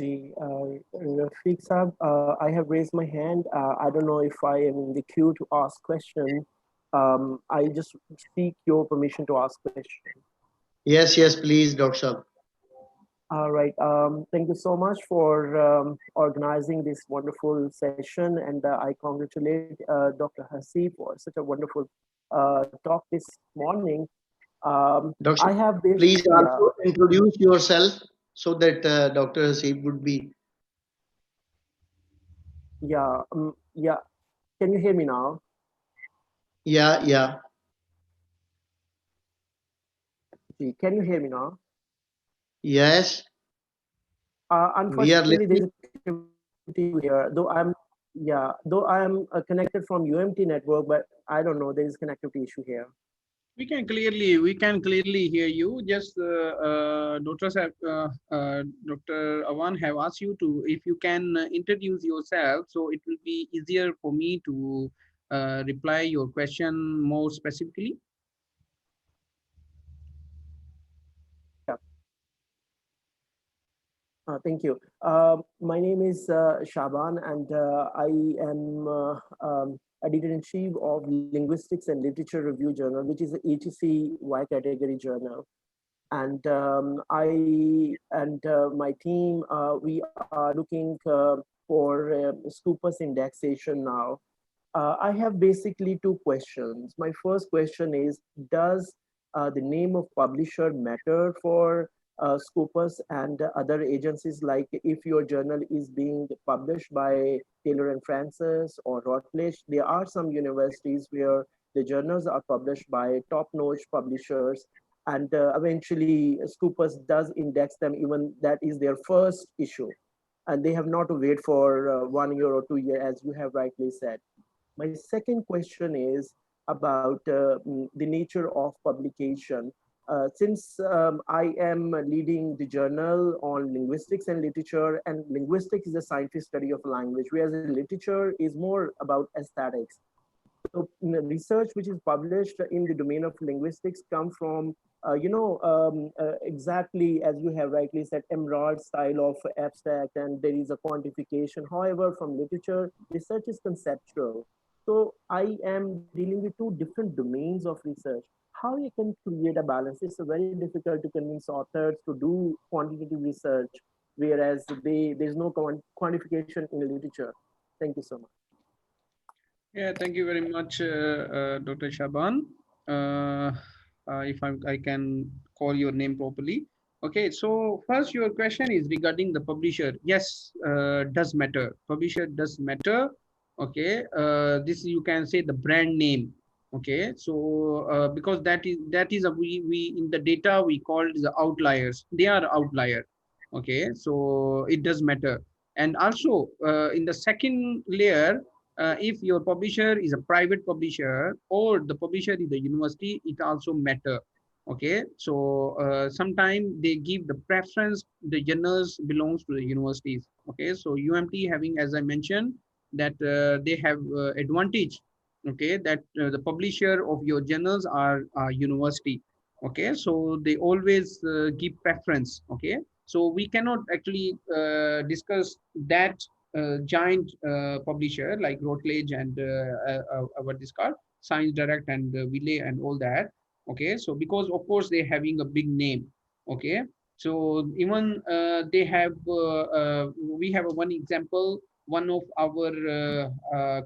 Rafiq Saab, I have raised my hand. I don't know if I am in the queue to ask question. I just seek your permission to ask question. Yes, yes, please, Dr. Saab. All right. Thank you so much for organizing this wonderful session, and I congratulate Dr. Hasib for such a wonderful talk this morning. Dr. I have this. Please also introduce yourself so that Dr. Hasib would be. Yeah, yeah. Can you hear me now? Yeah, yeah. Can you hear me now? Yes. Unfortunately, there's a connectivity here. Though I'm connected from UMT network, but I don't know. There is a connectivity issue here. We can clearly hear you. Just Dr. Awan have asked you to, if you can introduce yourself, so it will be easier for me to reply your question more specifically? Thank you. My name is Shaban, and I am editor-in-chief of Linguistics and Literature Review Journal, which is an HEC Y category journal. And I and my team, we are looking for Scopus indexation now. I have basically two questions. My first question is, does the name of publisher matter for Scopus and other agencies? Like if your journal is being published by Taylor and Francis or Routledge, there are some universities where the journals are published by top-notch publishers, and eventually Scopus does index them, even that is their first issue, and they have not to wait for 1 year or 2 years, as you have rightly said. My second question is about the nature of publication. Since I am leading the journal on linguistics and literature, and linguistics is a scientific study of language, whereas the literature is more about aesthetics. So research which is published in the domain of linguistics come from, exactly as you have rightly said, emerald style of abstract, and there is a quantification. However, from literature, research is conceptual. So I am dealing with two different domains of research. How you can create a balance? It's very difficult to convince authors to do quantitative research, whereas there's no quantification in literature. Thank you so much. Yeah, thank you very much, Dr. Shaban. If I can call your name properly. Okay, so first your question is regarding the publisher. Yes, does matter. Publisher does matter. Okay, this you can say the brand name. Okay, so because that is a we in the data we call the outliers. They are outlier. Okay, so it does matter. And also in the second layer, if your publisher is a private publisher or the publisher is the university, it also matter. Okay, so sometimes they give the preference, the journals belongs to the universities. Okay, so UMT having, as I mentioned, that they have advantage. Okay, that the publisher of your journals are university. Okay, so they always give preference. Okay, so we cannot actually discuss that giant publisher like Routledge and what is called Science Direct and Wiley and all that. Okay, so because of course they're having a big name. Okay, so even they have we have one example. One of our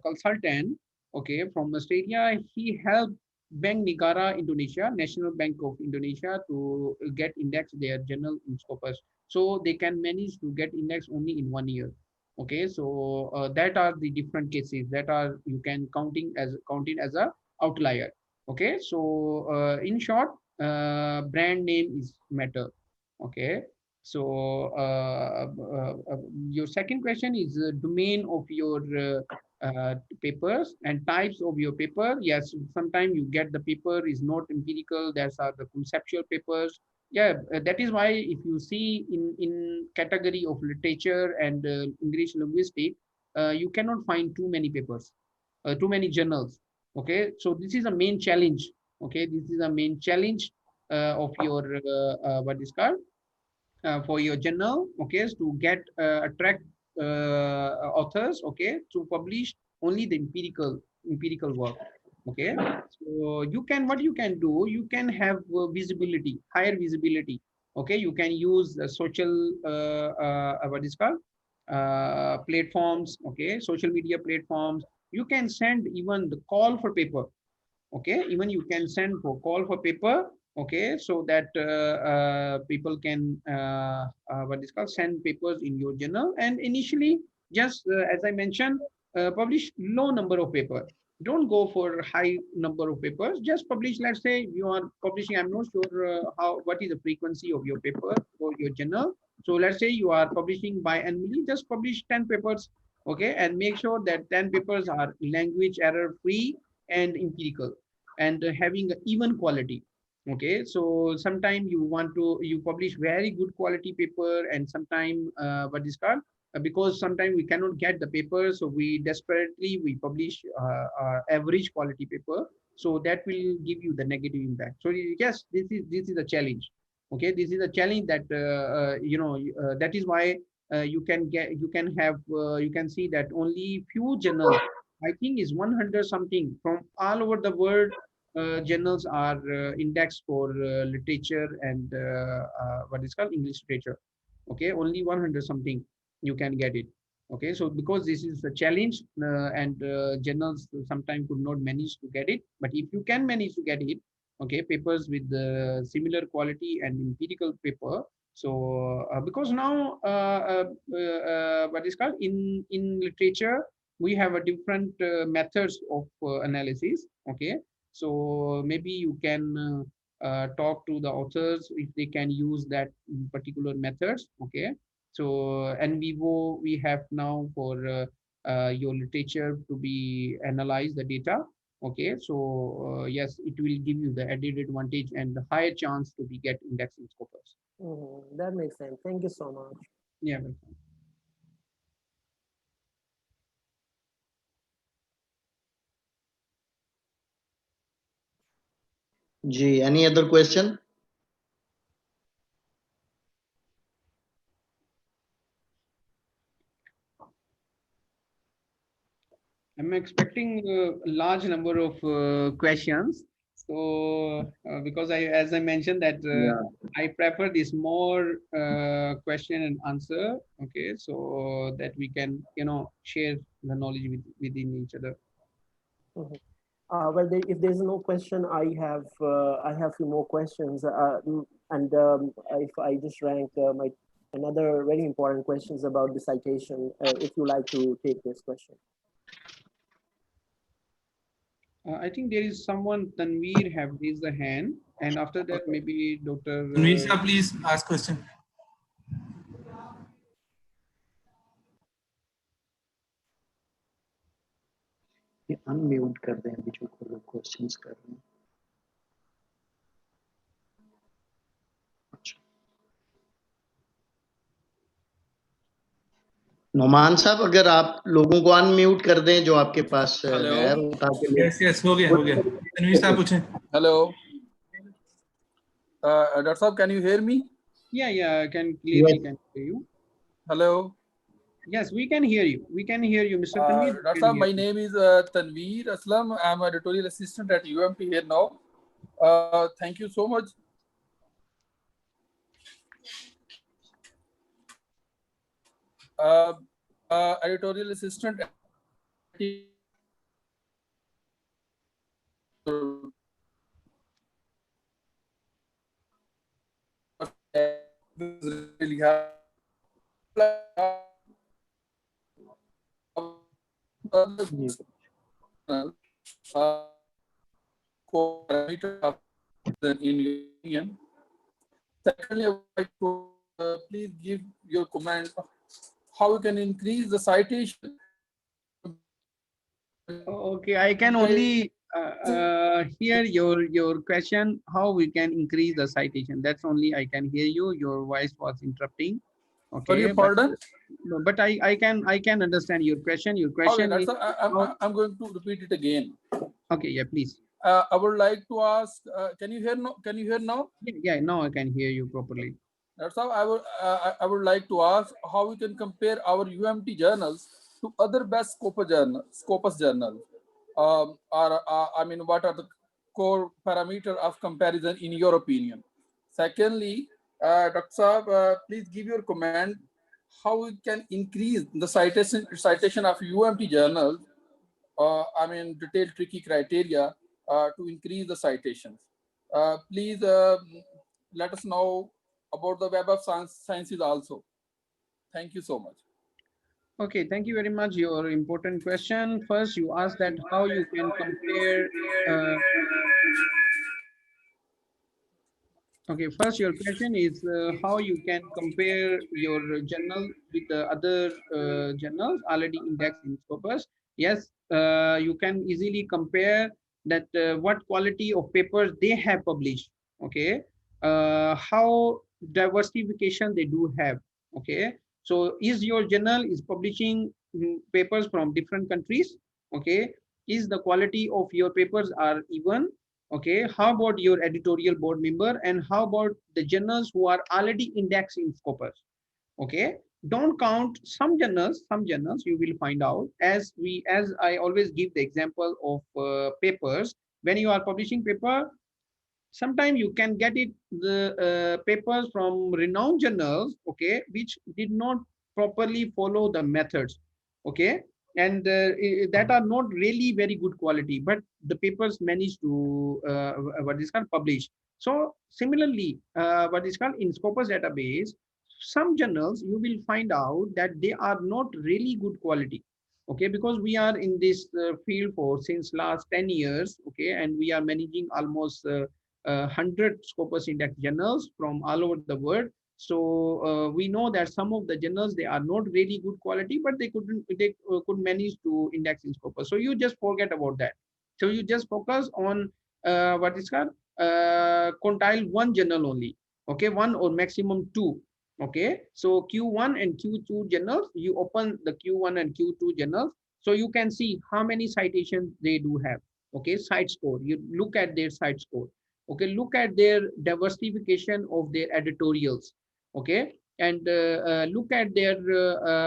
consultant, okay, from Australia, he helped Bank Negara Indonesia, National Bank of Indonesia, to get index their journal in Scopus. So they can manage to get index only in 1 year. Okay, so that are the different cases that are you can counting as a outlier. Okay, so in short, brand name is matter. Okay, so your second question is the domain of your papers and types of your paper. Yes, sometimes you get the paper is not empirical. That's are the conceptual papers. Yeah, that is why if you see in category of literature and English linguistic, you cannot find too many papers, too many journals. Okay, so this is a main challenge. Okay, this is a main challenge of your what is called for your journal. Okay, to get attract authors. Okay, to publish only the empirical work. Okay, so you can what you can do, you can have visibility, higher visibility. Okay, you can use social what is called platforms. Okay, social media platforms. You can send even the call for paper. Okay, even you can send for call for paper. Okay, so that people can what is called send papers in your journal. And initially, just as I mentioned, publish low number of paper. Don't go for high number of papers. Just publish. Let's say you are publishing, I'm not sure how what is the frequency of your paper or your journal. So let's say you are publishing biannually, just publish 10 papers. Okay, and make sure that 10 papers are language error free and empirical and having an even quality. Okay, so sometime you want to you publish very good quality paper, and sometime what is called because sometimes we cannot get the paper, so we desperately we publish average quality paper, so that will give you the negative impact. So yes, this is a challenge. Okay, this is a challenge that that is why you can see that only few journals, I think is 100 something from all over the world, journals are indexed for literature and what is called English literature. Okay, only 100 something you can get it. Okay, so because this is a challenge, and journals sometimes could not manage to get it, but if you can manage to get it, okay, papers with the similar quality and empirical paper. So because now what is called in literature, we have a different methods of analysis. Okay, so maybe you can talk to the authors if they can use that particular methods. Okay, so in vivo we have now for your literature to be analyze the data. Okay, so yes, it will give you the added advantage and the higher chance to be get index in Scopus. That makes sense. Thank you so much. Yeah, welcome. Ji, any other question? I'm expecting a large number of questions. So because as I mentioned that I prefer this more question and answer. Okay, so that we can share the knowledge within each other. Well, if there's no question, I have few more questions, and if I just rank my another very important questions about the citation, if you like to take this question. I think there is someone, Tanveer, have raised a hand, and after that maybe Dr. Tanveer sir, please ask question. Unmute कर दें अभी जो लोग questions कर रहे हैं. नोमान साहब, अगर आप लोगों को अनम्यूट कर दें जो आपके पास है. यस हो गया तनवीर साहब पूछें. हेलो डॉक्टर साहब, can you hear me? Yeah, I can clearly can hear you. Hello. Yes, we can hear you. We can hear you, Mr. Tanveer. Dr. Saab, my name is Tanveer Aslam. I am an editorial assistant at UMT here now. Thank you so much. Editorial assistant. Really in union. Secondly, I would like to please give your comment how we can increase the citation. Okay, I can only hear your question. How we can increase the citation? That's only I can hear you. Your voice was interrupting. Okay, sorry, pardon. But I can understand your question. Your question okay, is. I'm going to repeat it again. Okay, yeah, please. I would like to ask. Can you hear now? Can you hear now? Yeah, now I can hear you properly. That's how I would like to ask how we can compare our UMT journals to other best Scopus journals. I mean, what are the core parameters of comparison in your opinion? Secondly, Dr. Saab, please give your comment how we can increase the citation of UMT journals. I mean, detailed tricky criteria to increase the citations. Please let us know about the Web of Sciences also. Thank you so much. Okay, thank you very much. Your important question. First, you asked that how you can compare. Okay, first your question is how you can compare your journal with the other journals already indexed in Scopus. Yes, you can easily compare that what quality of papers they have published. Okay, how diversification they do have. Okay, So is your journal is publishing papers from different countries? Okay. Is the quality of your papers are even? Okay. How about your editorial board member, and how about the journals who are already indexed in Scopus? Okay. Don't count some journals you will find out, as I always give the example of papers. When you are publishing paper, sometimes you can get it the papers from renowned journals, okay, which did not properly follow the methods, okay, and that are not really very good quality, but the papers managed to what is called publish. So similarly, what is called in Scopus database, some journals you will find out that they are not really good quality, okay, because we are in this field for since last 10 years, okay, and we are managing almost 100 Scopus index journals from all over the world. So we know that some of the journals, they are not really good quality, but they could manage to index in Scopus. So you just forget about that. So you just focus on what is called quintile one journal only. Okay, one or maximum two. Okay, so Q1 and Q2 journals, you open the Q1 and Q2 journals, so you can see how many citations they do have. Okay, site score. You look at their site score. Okay, look at their diversification of their editorials. Okay, and look at their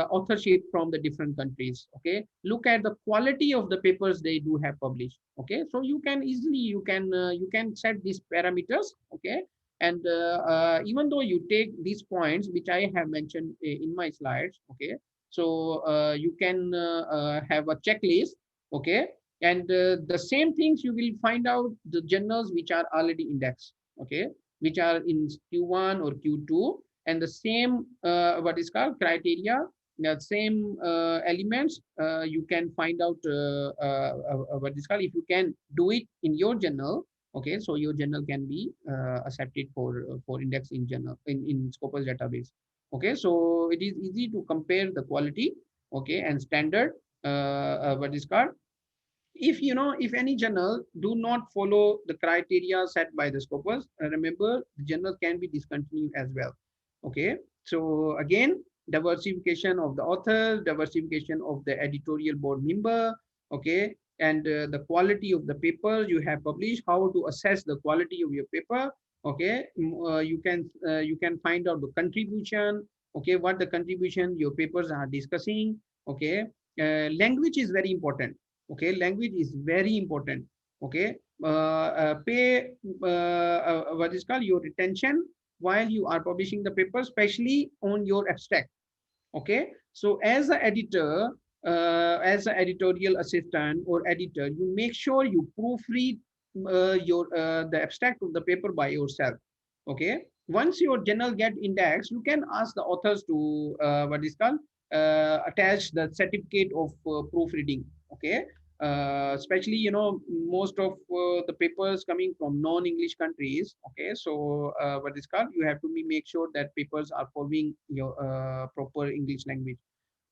authorship from the different countries. Okay, look at the quality of the papers they do have published. Okay, so you can easily you can set these parameters. Okay, and even though you take these points which I have mentioned in my slides, okay, so you can have a checklist. Okay, and the same things you will find out the journals which are already indexed, okay, which are in Q1 or Q2, and the same what is called criteria, the same elements you can find out what is called, if you can do it in your journal. Okay, so your journal can be accepted for index in journal in Scopus database. Okay, so it is easy to compare the quality, okay, and standard what is called. If you know, if any journal do not follow the criteria set by the Scopus, remember the journal can be discontinued as well. Okay, so again, diversification of the author, diversification of the editorial board member, okay, and the quality of the papers you have published, how to assess the quality of your paper. Okay, you can find out the contribution, okay, what the contribution your papers are discussing. Okay, language is very important. Okay, language is very important. Okay, pay what is called your retention while you are publishing the paper, especially on your abstract. Okay, so as an editor, as an editorial assistant or editor, you make sure you proofread your the abstract of the paper by yourself. Okay, once your journal get indexed, you can ask the authors to what is called attach the certificate of proofreading. Okay, especially you know most of the papers coming from non-English countries. Okay, so what is called, you have to make sure that papers are following your proper English language.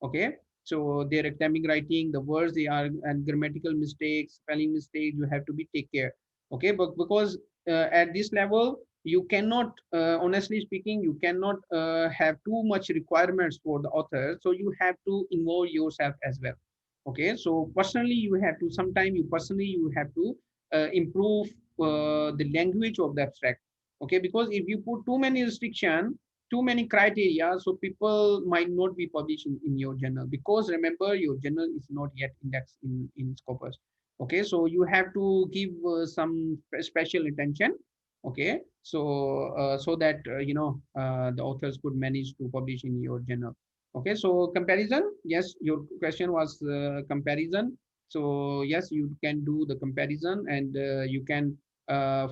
Okay, so their academic writing, the words they are, and grammatical mistakes, spelling mistakes, you have to be take care. Okay, but because at this level you cannot honestly speaking, you cannot have too much requirements for the author, so you have to involve yourself as well. Okay, so personally you have to, sometime you personally you have to improve the language of the abstract. Okay, because if you put too many restriction, too many criteria, so people might not be published in your journal, because remember your journal is not yet indexed in Scopus. Okay, so you have to give some special attention. Okay, so so that you know the authors could manage to publish in your journal. Okay, so comparison, yes, your question was comparison. So yes, you can do the comparison, and you can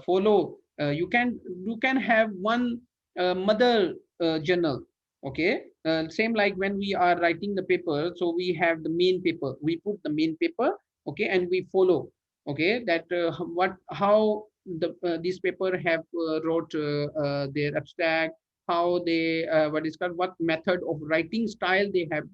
follow, you can have one mother journal. Okay, same like when we are writing the paper, so we have the main paper, we put the main paper. Okay, and we follow, okay, that what how the this paper have wrote their abstract, how they what is called, what method of writing style they have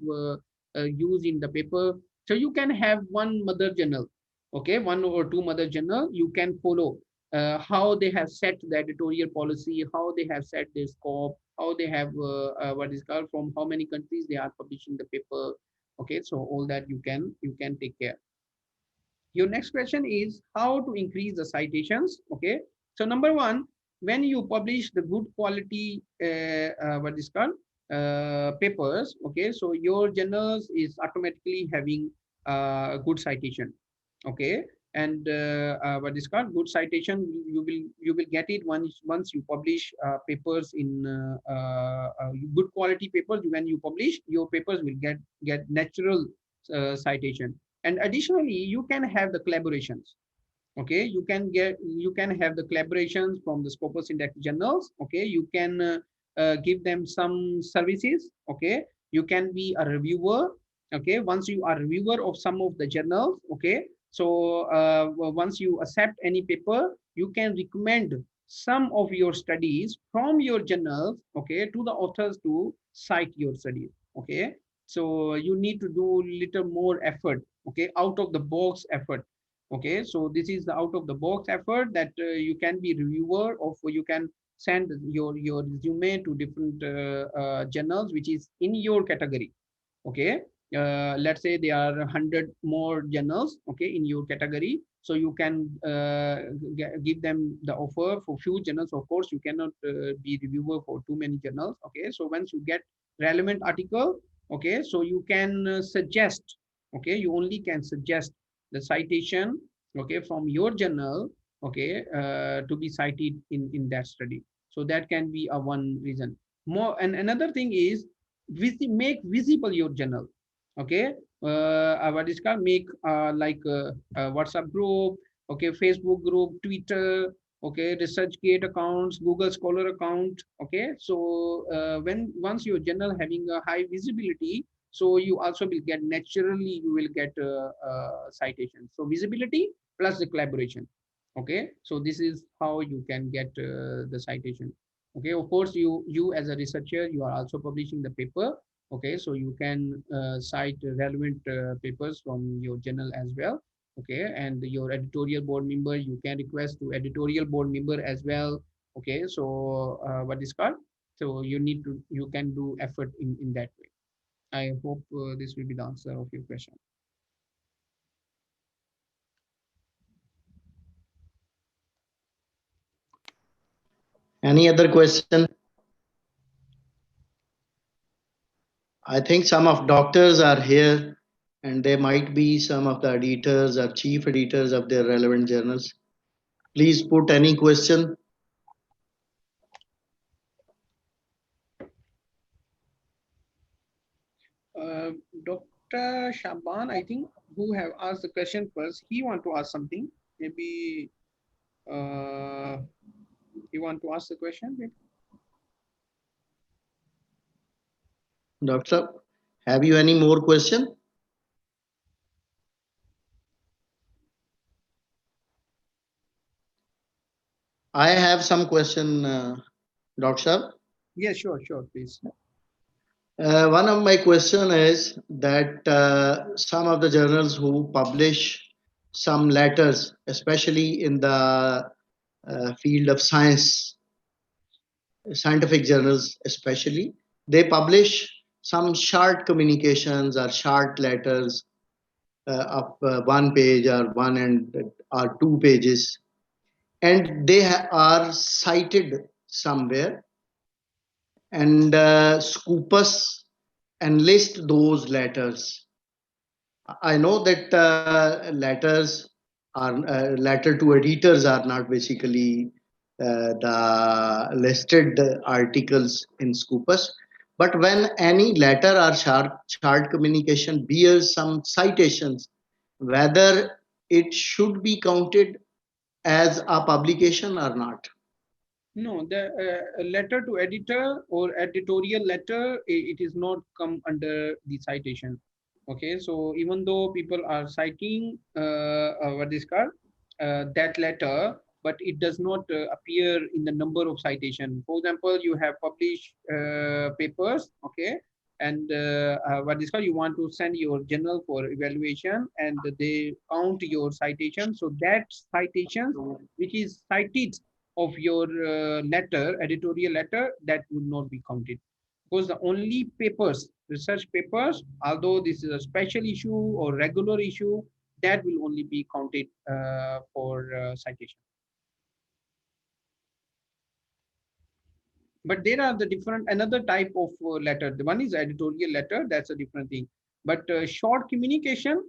used in the paper. So you can have one mother journal. Okay, one or two mother journal you can follow. how they have set the editorial policy, how they have set their scope, how they have what is called, from how many countries they are publishing the paper. Okay, so all that you can take care. Your next question is how to increase the citations. Okay, so number one, when you publish the good quality what is called papers, okay, so your journals is automatically having good citation. Okay, and what is called good citation, you will get it once you publish papers in good quality papers. When you publish, your papers will get natural citation. And additionally, you can have the collaborations. Okay, you can have the collaborations from the Scopus index journals. Okay, you can give them some services. Okay, you can be a reviewer. Okay, once you are a reviewer of some of the journals. Okay, so once you accept any paper, you can recommend some of your studies from your journals, okay, to the authors to cite your studies. Okay, so you need to do little more effort. Okay, out of the box effort. Okay, so this is the out of the box effort that you can be reviewer of, you can send your resume to different journals which is in your category. Okay, let's say there are 100 more journals, okay, in your category, so you can give them the offer for few journals. Of course, you cannot be reviewer for too many journals. Okay, so once you get relevant article, okay, so you can suggest, okay, you only can suggest the citation, okay, from your journal, okay, to be cited in that study. So that can be a one reason more. And another thing is make visible your journal. Okay, what is called, make like a WhatsApp group, okay, Facebook group, Twitter, okay, researchgate accounts, Google Scholar account. Okay, so when once your journal having a high visibility, so you also will get naturally, you will get citation. So visibility plus the collaboration. Okay, so this is how you can get the citation. Okay, of course, you as a researcher, you are also publishing the paper. Okay, so you can cite relevant papers from your journal as well. Okay, and your editorial board member, you can request to editorial board member as well. Okay, so what is called, so you can do effort in that way. I hope this will be the answer of your question. Any other question? I think some of doctors are here, and they might be some of the editors or chief editors of their relevant journals. Please put any question. Dr. Shaban, I think, who have asked the question first, he want to ask something. Maybe you want to ask the question? Maybe? Doctor, have you any more question? I have some question, Doctor. Yeah, sure, please. One of my question is that some of the journals who publish some letters, especially in the field of science, scientific journals especially, they publish some short communications or short letters of 1 page or 2 pages, and they are cited somewhere, and Scopus enlist those letters. I know that letters are letter to editors are not basically the listed articles in Scopus, but when any letter or short communication bears some citations, whether it should be counted as a publication or not. No, the letter to editor or editorial letter, it is not come under the citation. Okay, so even though people are citing what is called that letter, but it does not appear in the number of citation. For example, you have published papers, okay, and what is called, you want to send your journal for evaluation, and they count your citation. So that citation which is cited of your letter, editorial letter, that would not be counted, because the only papers, research papers, although this is a special issue or regular issue, that will only be counted for citation. But there are the different, another type of letter. The one is editorial letter, that's a different thing. But short communication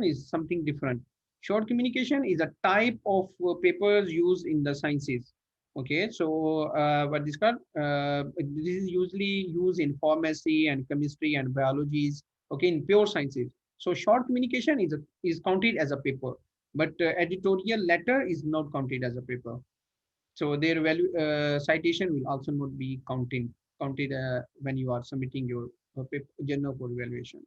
is something different. Short communication is a type of papers used in the sciences. Okay, so what this called, this is usually used in pharmacy and chemistry and biologies. Okay, in pure sciences. So short communication is counted as a paper, but editorial letter is not counted as a paper. So their value citation will also not be counted when you are submitting your journal for evaluation.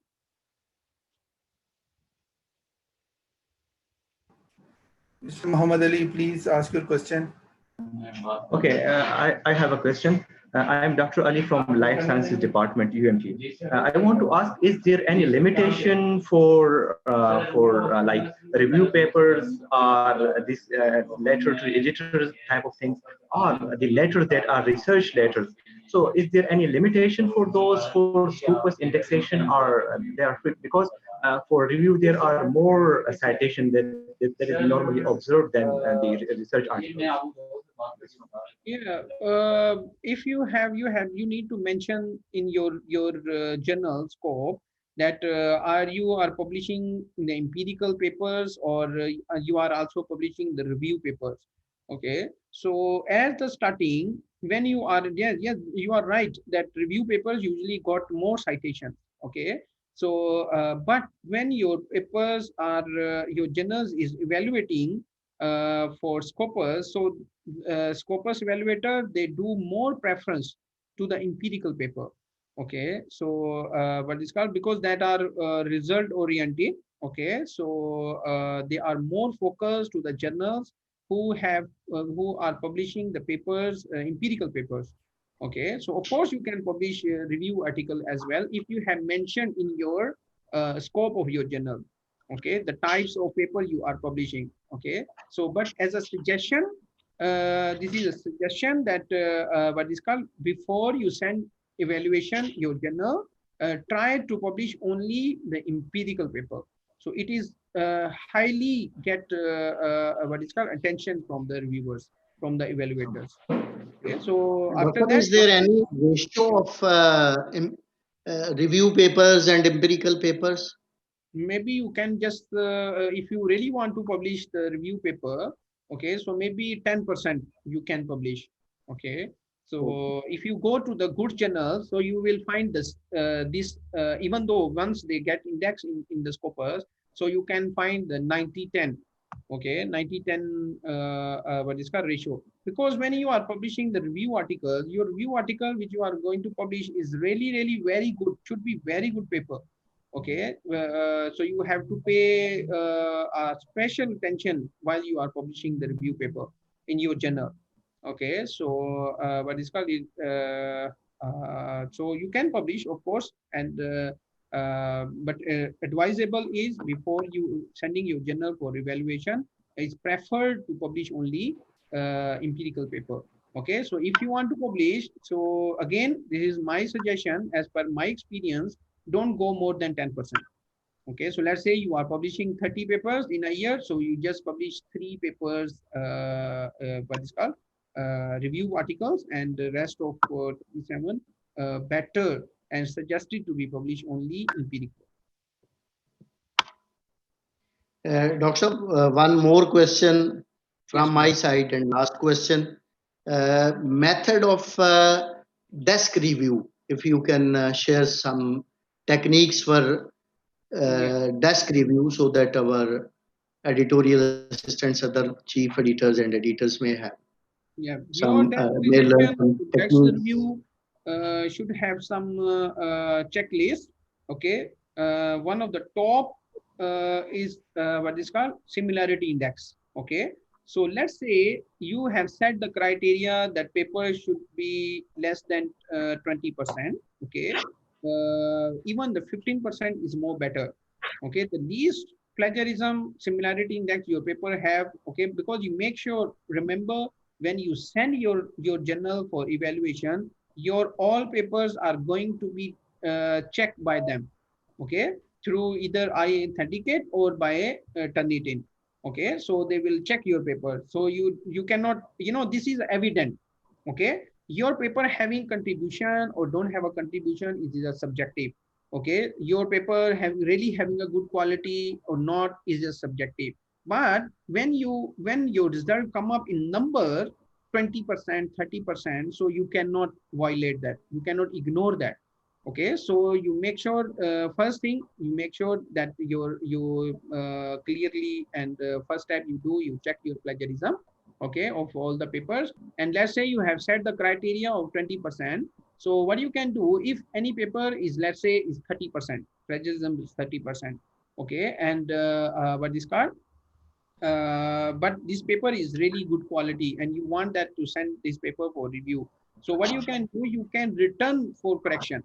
Mr. Muhammad Ali, please ask your question. Okay, I have a question. I am Dr. Ali from Life Sciences Department, UMG. I want to ask, is there any limitation for like review papers or this letter to editors type of things, or the letters that are research letters? So is there any limitation for those for Scopus indexation, or they are fit? Because for review there are more citation that is normally observed than the research articles. Yeah, if you need to mention in your journal scope that you are publishing the empirical papers, or you are also publishing the review papers. Okay, so at the starting, when you are, yes, you are right that review papers usually got more citations. Okay, so but when your papers are your journals is evaluating for Scopus, so Scopus evaluator, they do more preference to the empirical paper. Okay, so what is called, because that are result oriented. Okay, so they are more focused to the journals who are publishing the papers, empirical papers. Okay, so of course you can publish a review article as well if you have mentioned in your scope of your journal. Okay, the types of paper you are publishing. Okay, so but as a suggestion, this is a suggestion that what is called, before you send evaluation your journal, try to publish only the empirical paper. So it is highly get what is called attention from the reviewers, from the evaluators. Okay, so after Doctor, that, is there any ratio of review papers and empirical papers? maybe you can just if you really want to publish the review paper, okay, so maybe 10% you can publish. Okay, so if you go to the good journal, so you will find this even though once they get indexed in the Scopus, so you can find the 90-10. Okay, 90-10 what is called ratio, because when you are publishing the review article, your review article which you are going to publish is really very good, should be very good paper. Okay, so you have to pay special attention while you are publishing the review paper in your journal. Okay, so what is called it, so you can publish, of course, and but advisable is before you sending your journal for evaluation, it's preferred to publish only empirical paper. Okay, so if you want to publish, so again, this is my suggestion as per my experience, don't go more than 10%. Okay, so let's say you are publishing 30 papers in a year, so you just publish 3 papers, what is called review articles, and the rest of 27 better and suggested to be published only empirical. Doctor, one more question from Yes, my side, and last question. Method of desk review, if you can share some techniques for desk review, so that our editorial assistants, other chief editors and editors may have your some, desk may learn revision, some desk techniques. review should have some checklist. Okay, one of the top is what is called similarity index. Okay, so let's say you have set the criteria that paper should be less than 20%. Okay, even the 15% is more better. Okay, the least plagiarism similarity index your paper have. Okay, because you make sure, remember, when you send your journal for evaluation, your all papers are going to be checked by them. Okay, through either I authenticate or by Turnitin. Okay, so they will check your paper. So you cannot, this is evident. Okay, your paper having contribution or don't have a contribution, it is a subjective. Okay, your paper really having a good quality or not is just subjective. But when your result come up in number 20%, 30%, so you cannot violate that, you cannot ignore that. Okay, so you make sure, first thing, you make sure that you clearly, and first step you do, you check your plagiarism, okay, of all the papers. And let's say you have set the criteria of 20%. So what you can do, if any paper is, let's say, is 30%, plagiarism is 30%, okay, and what is called, but this paper is really good quality and you want that to send this paper for review. So what you can do, you can return for correction.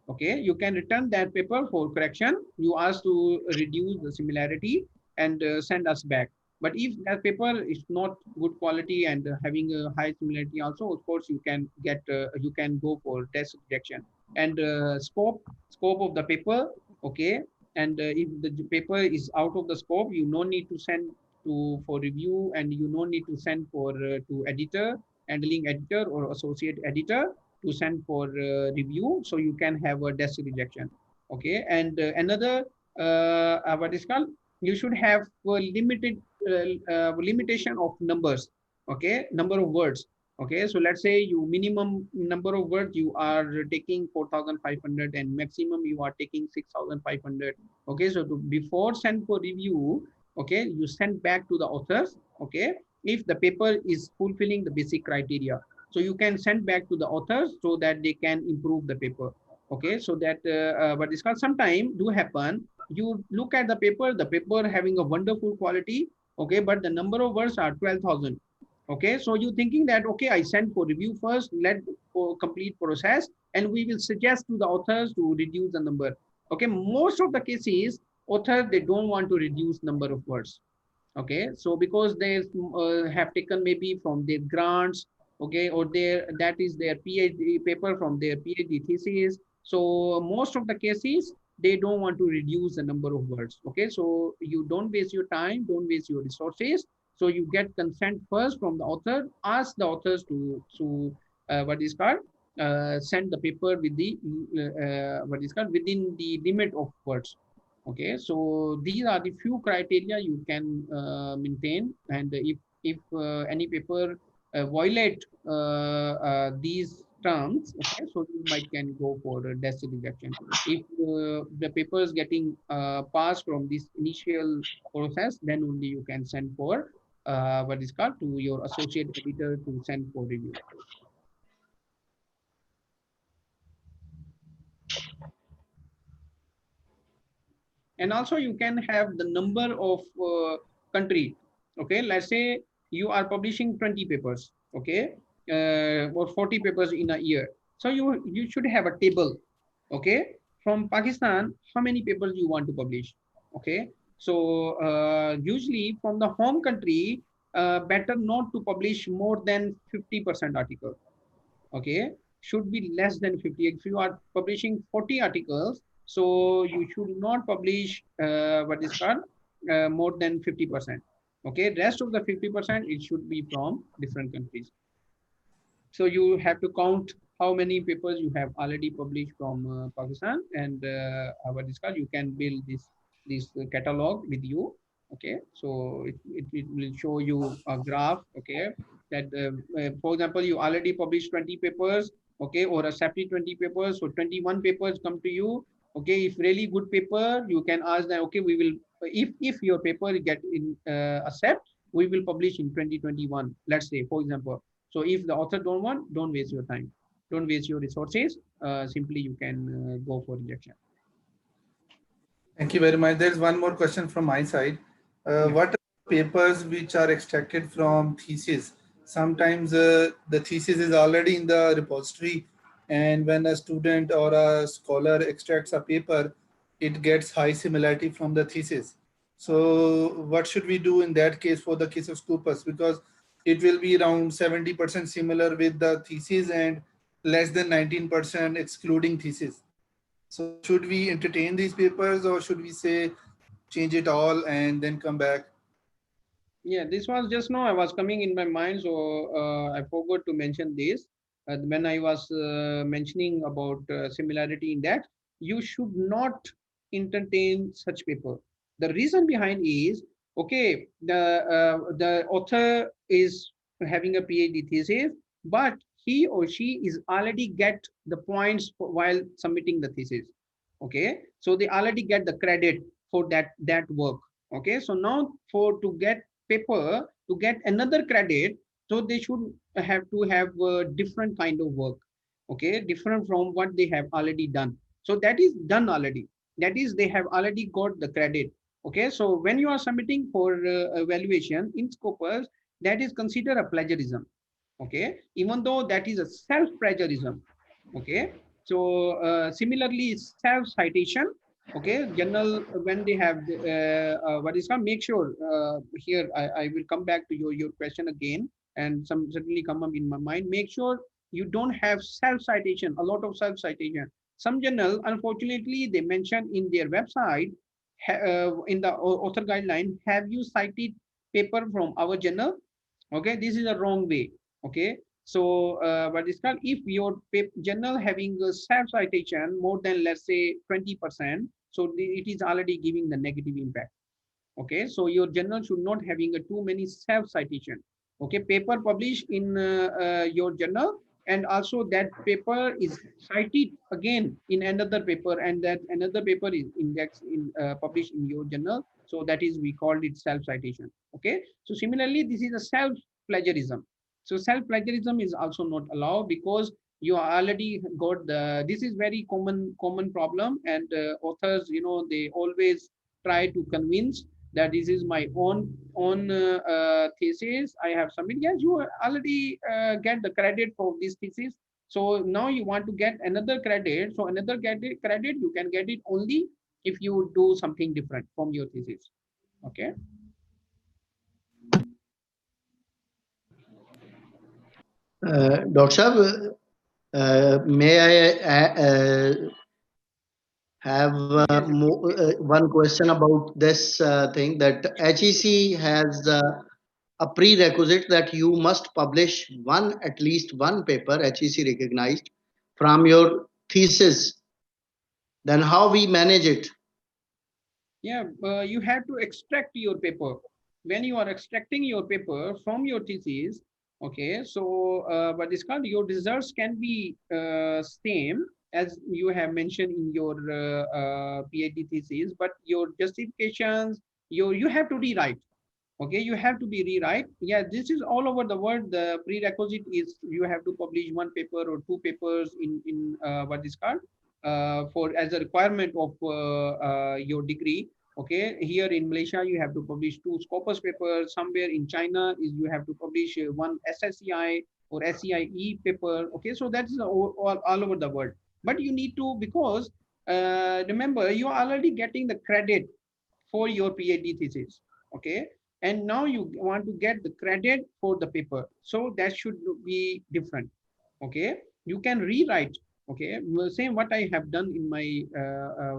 Okay, you can return that paper for correction. You ask to reduce the similarity and send us back. But if that paper is not good quality and having a high similarity also, of course, you can get, you can go for test rejection. And scope of the paper, okay. And if the paper is out of the scope, you no need to send to for review, and you no need to send for to editor, handling editor or associate editor, to send for review. So you can have a desk rejection. Okay, and another what is called, you should have limited limitation of numbers. Okay, number of words. Okay, so let's say you minimum number of words you are taking 4,500 and maximum you are taking 6,500. Okay, so before send for review, okay, you send back to the authors. Okay, if the paper is fulfilling the basic criteria, so you can send back to the authors so that they can improve the paper. Okay, so that what is called, sometime do happen, you look at the paper having a wonderful quality, okay, but the number of words are 12,000. Okay, so you thinking that, okay, I send for review first, let for complete process, and we will suggest to the authors to reduce the number. Okay, most of the cases, authors, they don't want to reduce number of words. Okay, so because they have taken maybe from their grants, okay, or that is their PhD paper from their PhD thesis. So most of the cases, they don't want to reduce the number of words. Okay, so you don't waste your time, don't waste your resources. So you get consent first from the author, ask the authors to what is called, send the paper with the what is called, within the limit of words. Okay, so these are the few criteria you can maintain, and if any paper violate these terms, okay, so you might can go for a desk rejection. If the paper is getting passed from this initial process, then only you can send for what is called, to your associate editor to send for review. And also you can have the number of country. Okay, let's say you are publishing 20 papers, okay, or 40 papers in a year. So you should have a table. Okay, from Pakistan, how many papers you want to publish. Okay, so usually from the home country, better not to publish more than 50% article. Okay, should be less than 50. If you are publishing 40 articles, so you should not publish what is called more than 50%. Okay, rest of the 50%, it should be from different countries. So you have to count how many papers you have already published from Pakistan, and what is called, you can build this catalog with you. Okay, so it will show you a graph. Okay, that for example, you already published 20 papers. Okay, or accepted 20 papers, so 21 papers come to you. Okay, if really good paper, you can ask that, okay, we will, if your paper get in accept, we will publish in 2021, let's say, for example. So if the author don't want, don't waste your time, don't waste your resources. Simply you can go for rejection. Thank you very much. There's one more question from my side. What are papers which are extracted from thesis? Sometimes the thesis is already in the repository And when a student or a scholar extracts a paper, it gets high similarity from the thesis. So what should we do in that case for the case of Scopus? Because it will be around 70% similar with the thesis and less than 19% excluding thesis. So should we entertain these papers, or should we say change it all and then come back? Yeah, this was just now I was coming in my mind, so I forgot to mention this. When I was mentioning about similarity in that, you should not entertain such paper. The reason behind is, okay, the author is having a PhD thesis, but he or she is already get the points while submitting the thesis. Okay, so they already get the credit for that work. Okay, so now for to get paper to get another credit, so they should have to have a different kind of work, okay, different from what they have already done. So that is done already, that is they have already got the credit. Okay, so when you are submitting for evaluation in Scopus, that is considered a plagiarism. Okay, even though that is a self plagiarism. Okay, so similarly self citation. Okay, journal when they have what is called, make sure here I will come back to your question again, and some certainly come up in my mind. Make sure you don't have self citation, a lot of self citation. Some journal, unfortunately, they mention in their website, in the author guideline, have you cited paper from our journal? Okay, this is a wrong way. Okay, so what is called, if your journal having a self citation more than, let's say, 20%, so it is already giving the negative impact. Okay, so your journal should not having a too many self citation. Okay, paper published in your journal, and also that paper is cited again in another paper, and that another paper is indexed in published in your journal, so that is we called it self citation. Okay, so similarly this is a self plagiarism. So self plagiarism is also not allowed, because you already got the, this is very common problem, and authors, they always try to convince that this is my own thesis I have submitted. Yes, you already get the credit for this thesis. So now you want to get another credit. So another credit you can get it only if you do something different from your thesis. Okay. Dr. Sahab, may I have one question about this thing, that HEC has a prerequisite that you must publish at least one paper, HEC recognized, from your thesis. Then how we manage it? Yeah, you have to extract your paper. When you are extracting your paper from your thesis, okay, so what is called, your results can be same as you have mentioned in your PhD thesis, but your justifications, you have to rewrite. Okay, you have to be rewrite. Yeah, this is all over the world. The prerequisite is you have to publish one paper or two papers in what is called for as a requirement of your degree. Okay, here in Malaysia you have to publish two Scopus papers. Somewhere in China is you have to publish one SSCI or SCIE paper. Okay, so that's all over the world. But you need to, because remember, you are already getting the credit for your PhD thesis. Okay, and now you want to get the credit for the paper, so that should be different. Okay, you can rewrite. Okay, same what I have done in my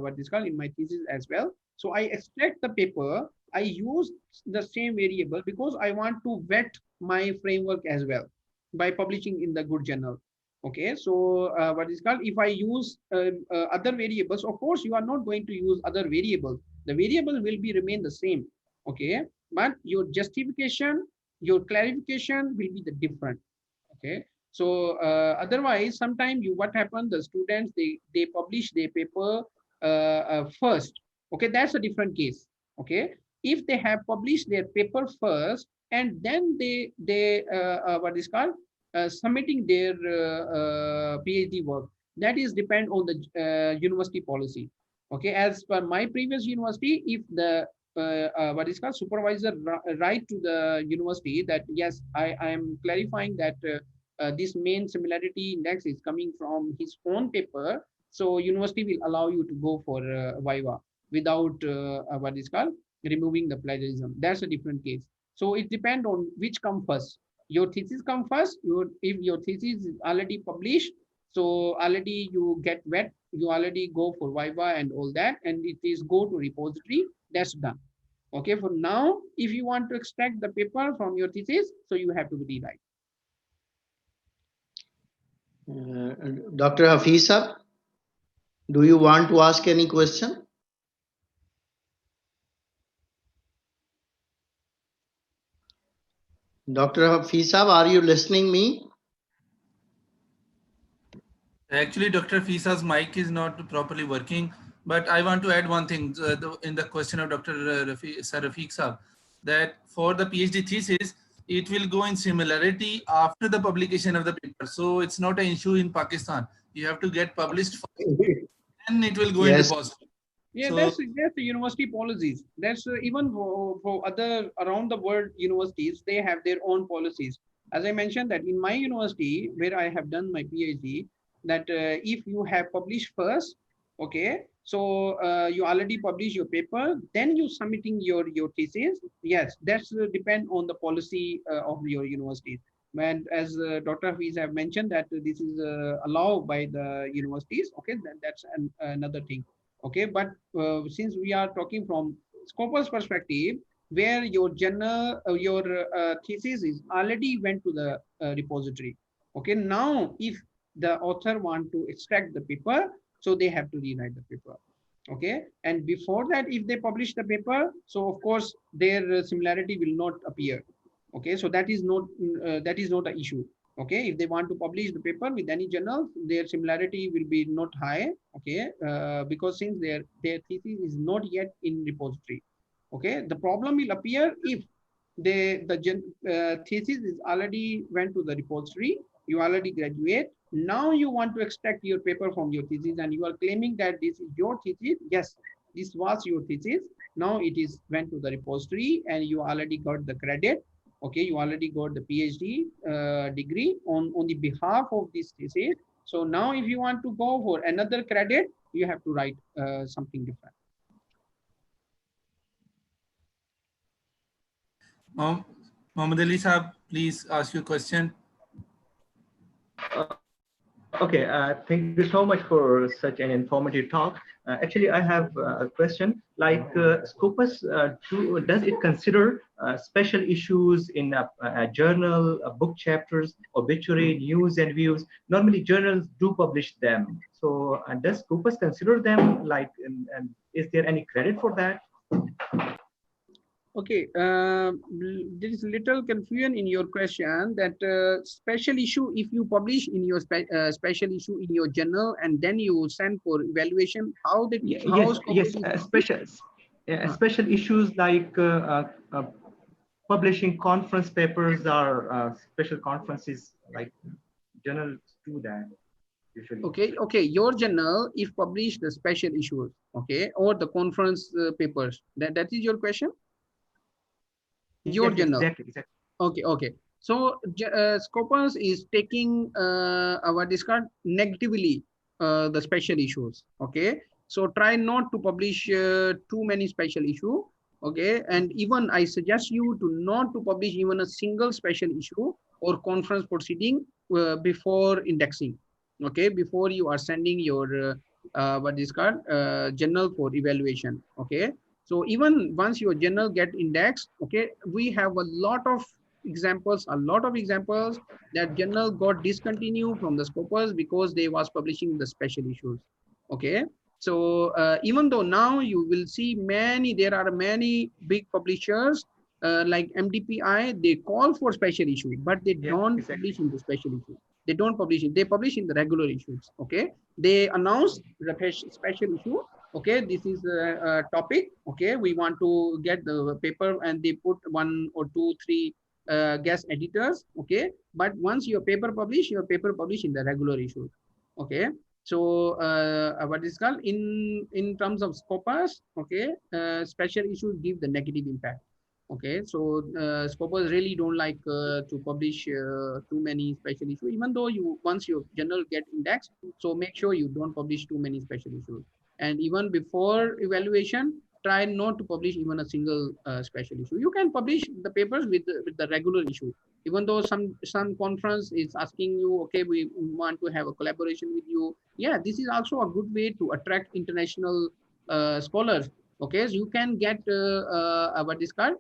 what is called in my thesis as well. So I extract the paper, I use the same variable, because I want to vet my framework as well by publishing in the good journal. Okay, so what is called, if I use other variables, of course you are not going to use other variables, the variable will be remain the same. Okay, but your justification, your clarification will be the different. Okay, so otherwise sometimes you, what happened, the students, they publish their paper first. Okay, that's a different case. Okay, if they have published their paper first, and then they what is called submitting their PhD work, that is depend on the university policy. Okay, as per my previous university, if the what is called supervisor write to the university that yes, I am clarifying that this main similarity index is coming from his own paper, so university will allow you to go for viva without what is called removing the plagiarism. That's a different case. So it depends on which come first. Your thesis come first. If your thesis is already published, so already you get wet, you already go for viva and all that, and it is go to repository. That's done. Okay, for now, if you want to extract the paper from your thesis, so you have to rewrite. Dr. Hafeeza, do you want to ask any question? Dr. Hafeeza, are you listening me? Actually, Dr. Fisa's mic is not properly working, but I want to add one thing in the question of Dr. Rafiq Saab, that for the PhD thesis, it will go in similarity after the publication of the paper. So it's not an issue in Pakistan. You have to get published first, then it will go in repository. Yeah, So, that's the university policies. That's even for other around the world universities, they have their own policies. As I mentioned that in my university where I have done my PhD, that if you have published first, okay, so you already publish your paper, then you submitting your thesis. Yes, that's depend on the policy of your university. And as Dr. Hafiz have mentioned that this is allowed by the universities. Okay, that's another thing. Okay, but since we are talking from Scopus perspective, where your journal, your thesis is already went to the repository. Okay, now if the author want to extract the paper, so they have to rewrite the paper. Okay, and before that, if they publish the paper, so of course their similarity will not appear. Okay, so that is not an issue. Okay, if they want to publish the paper with any journal, their similarity will be not high. Okay, because since their thesis is not yet in repository. Okay, the problem will appear if the thesis is already went to the repository, you already graduate, now you want to extract your paper from your thesis and you are claiming that this is your thesis. Yes, this was your thesis, now it is went to the repository and you already got the credit. Okay, you already got the PhD degree on the behalf of this thesis. So now if you want to go for another credit, you have to write something different. Mohammad Ali Saab, please ask your question. Okay, thank you so much for such an informative talk. Actually, I have a question. Like Scopus, does it consider special issues in a journal, book chapters, obituary, news, and views? Normally, journals do publish them. So, does Scopus consider them? Like, and is there any credit for that? Okay, there is little confusion in your question that special issue, if you publish in your special issue in your journal and then you send for evaluation, how that special issues like publishing conference papers or special conferences, like journals do that usually. Okay, your journal if published the special issues, okay, or the conference papers, that is your question. Your yes, journal. Exactly. Okay. So Scopus is taking what is called negatively the special issues. Okay, so try not to publish too many special issue. Okay, and even I suggest you to not to publish even a single special issue or conference proceeding before indexing. Okay, before you are sending your what is called journal for evaluation. Okay, so even once your journal get indexed, okay, we have a lot of examples that journal got discontinued from the Scopus because they was publishing the special issues. Okay, so even though now you will see there are many big publishers like MDPI, they call for special issue, but they don't publish in the special issue. They don't publish it. They publish in the regular issues. Okay, they announce the special issue. Okay, this is a topic. Okay, we want to get the paper, and they put 1 or 2, 3 guest editors. Okay, but once your paper publish in the regular issues. Okay, so what is called in terms of Scopus. Okay, special issues give the negative impact. Okay, so Scopus really don't like to publish too many special issues, even though once your journal get indexed, so make sure you don't publish too many special issues. And even before evaluation, try not to publish even a single special issue. You can publish the papers with the regular issue, even though some conference is asking you, okay, we want to have a collaboration with you. Yeah, this is also a good way to attract international scholars. Okay, so you can get what is called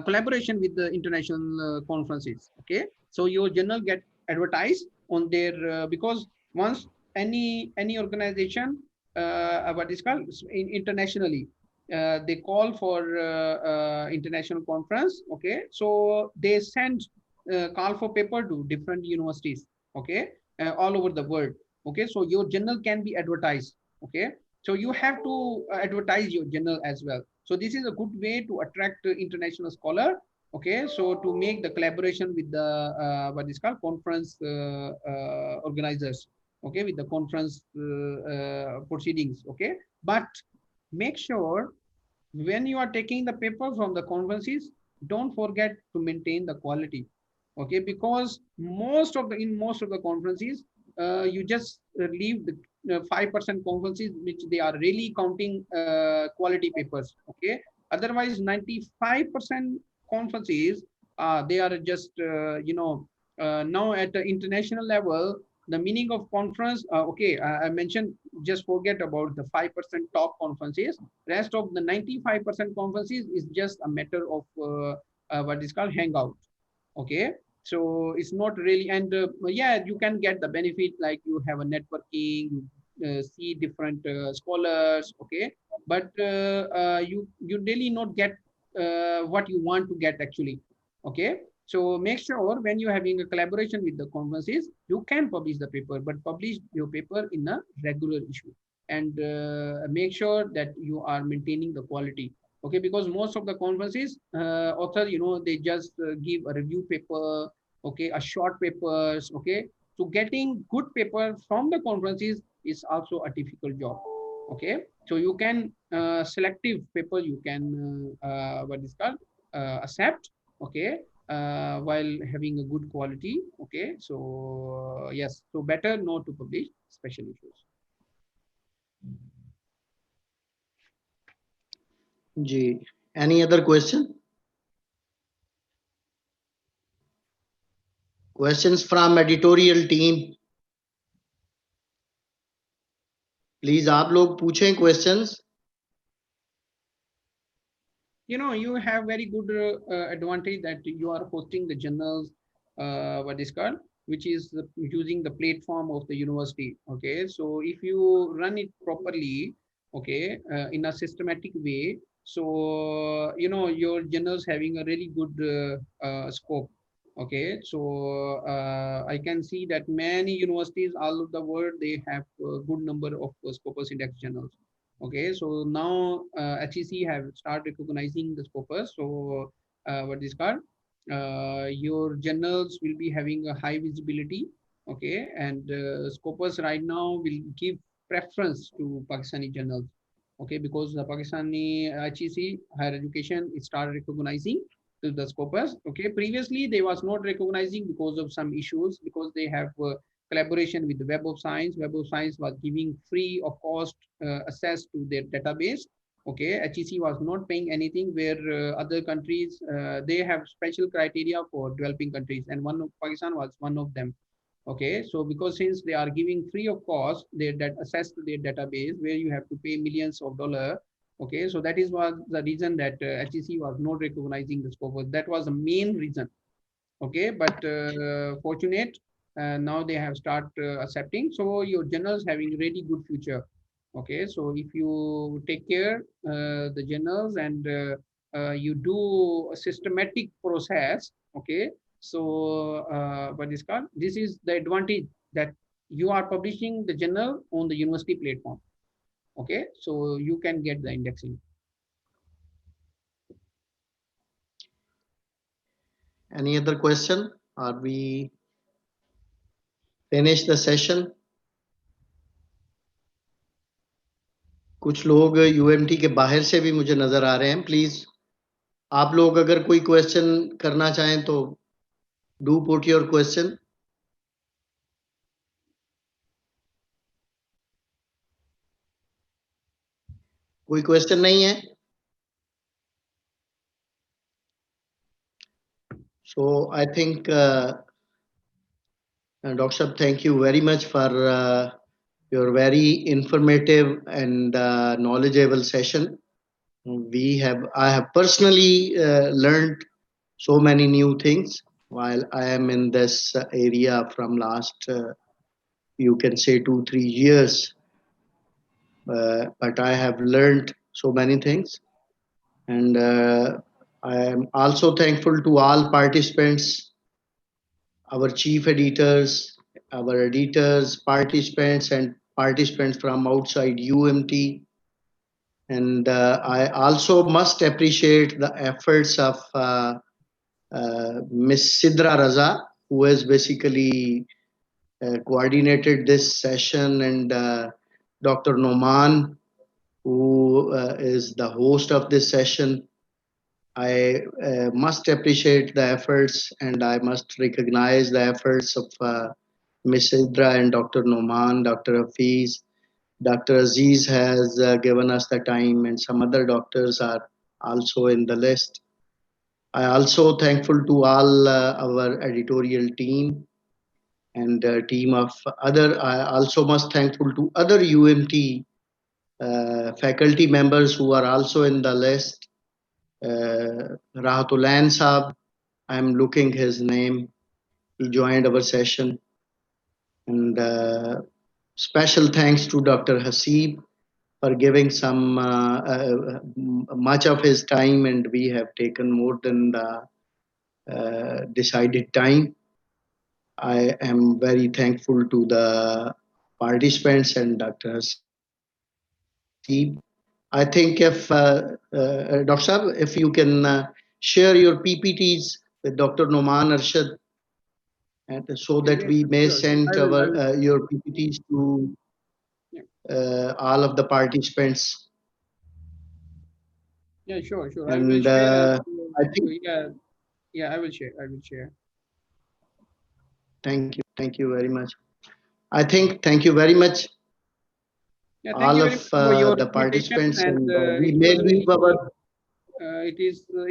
collaboration with the international conferences. Okay, so your journal get advertised on their because once any organization what is called internationally they call for international conference. Okay, so they send call for paper to different universities. Okay, all over the world. Okay, so your journal can be advertised. Okay, so you have to advertise your journal as well. So this is a good way to attract international scholar. Okay, so to make the collaboration with the what is called conference organizers. Okay, with the conference proceedings. Okay, but make sure when you are taking the paper from the conferences, don't forget to maintain the quality. Okay, because most of the conferences you just leave the 5% conferences which they are really counting quality papers. Okay, otherwise 95% conferences they are just now at the international level the meaning of conference. Okay, I mentioned, just forget about the 5% top conferences. Rest of the 95% conferences is just a matter of what is called hangout. Okay, so it's not really, and yeah, you can get the benefit like you have a networking, see different scholars. Okay, but you really not get what you want to get actually. Okay, so make sure when you're having a collaboration with the conferences, you can publish the paper, but publish your paper in a regular issue, and make sure that you are maintaining the quality. Okay, because most of the conferences authors, they just give a review paper. Okay, a short papers. Okay, so getting good paper from the conferences is also a difficult job. Okay, so you can selective paper you can what is called accept. Okay, while having a good quality. Okay, so yes, so better not to publish special issues. जी, any other question? Questions from editorial team? Please आप लोग पूछें questions. You have very good advantage that you are hosting the journals, what is called, which is using the platform of the university. Okay, so if you run it properly, okay, in a systematic way, so your journals having a really good scope. Okay, so I can see that many universities all over the world, they have a good number of Scopus index journals. Okay, so now HEC have started recognizing the Scopus. So what is called, your journals will be having a high visibility. Okay, and Scopus right now will give preference to Pakistani journals. Okay, because the Pakistani HEC higher education it started recognizing to the Scopus. Okay, previously they was not recognizing because of some issues, because they have collaboration with the Web of Science. Web of Science was giving free of cost access to their database. Okay, HEC was not paying anything, where other countries they have special criteria for developing countries, and one of Pakistan was one of them. Okay, so because since they are giving free of cost their access to their database, where you have to pay millions of dollars. Okay, so that is was the reason that HEC was not recognizing the Scopus. That was the main reason. Okay, but fortunate now they have start accepting, so your journals having really good future. Okay, so if you take care the journals, and you do a systematic process. Okay, so what is called, this is the advantage that you are publishing the journal on the university platform. Okay, so you can get the indexing. Any other question? Are we finish the session? कुछ लोग UMT के बाहर से भी मुझे नजर आ रहे हैं. Please आप लोग अगर कोई क्वेश्चन करना चाहें तो डू पुट योर क्वेश्चन। कोई क्वेश्चन नहीं है? So I think, Dr. Shab, thank you very much for your very informative and knowledgeable session. I have personally learned so many new things while I am in this area from last, you can say 2-3 years. But I have learned so many things, and I am also thankful to all participants, our chief editors, our editors, participants, and participants from outside UMT. And I also must appreciate the efforts of Ms. Sidra Raza, who has basically coordinated this session, and Dr. Noman, who is the host of this session. I must appreciate the efforts, and I must recognize the efforts of Ms. Sidra and Dr. Noman, Dr. Hafiz. Dr. Aziz has given us the time, and some other doctors are also in the list. I also thankful to all our editorial team and team of other. I also must thankful to other UMT faculty members who are also in the list. Rahatulan Saab, I'm looking his name. He joined our session. And special thanks to Dr. Hasib for giving some much of his time, and we have taken more than the decided time. I am very thankful to the participants and Dr. Hasib. I think if Dr. Saab, if you can share your PPTs with Dr. Noman Arshad, and so that Yes, we may sure, sure. send I will. your PPTs to Yeah, all of the participants. yeah, sure, sure. I will And share. I think, Yeah, yeah, I will share. I will share. thank you very much. I think, thank you very much, Yeah, thank all you of very much for your the invitation, participants, and and we may leave our.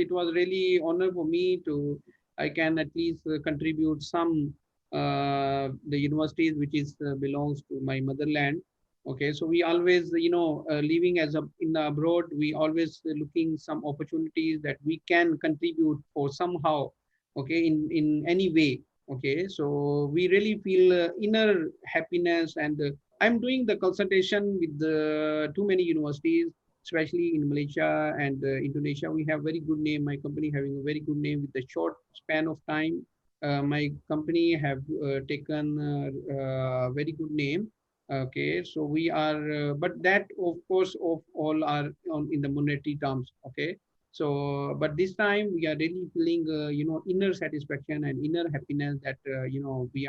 it was really honor for me to I can at least contribute some the universities which is belongs to my motherland. Okay, so we always living as a in the abroad, we always looking some opportunities that we can contribute for somehow. Okay, in any way. Okay, so we really feel inner happiness, and I'm doing the consultation with the too many universities, especially in Malaysia and Indonesia. We have very good name. My company having a very good name with the short span of time. My company have taken very good name. Okay, so we are, but that of course of all are on in the monetary terms. Okay, so but this time we are really feeling inner satisfaction and inner happiness that we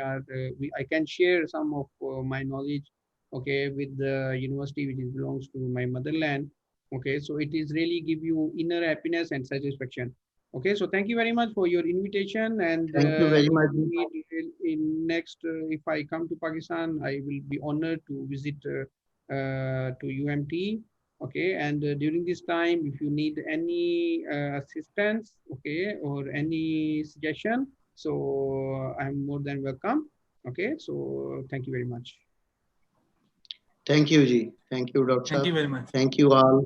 I can share some of my knowledge, okay, with the university which belongs to my motherland. Okay, so it is really give you inner happiness and satisfaction. Okay, so thank you very much for your invitation, and Thank you very if much. you need in next if I come to Pakistan, I will be honored to visit to UMT. Okay, and during this time, if you need any assistance, okay, or any suggestion, so I'm more than welcome. Okay, so thank you very much. Thank you, Ji. Thank you, Dr. Thank you Saab. very much. Thank you all.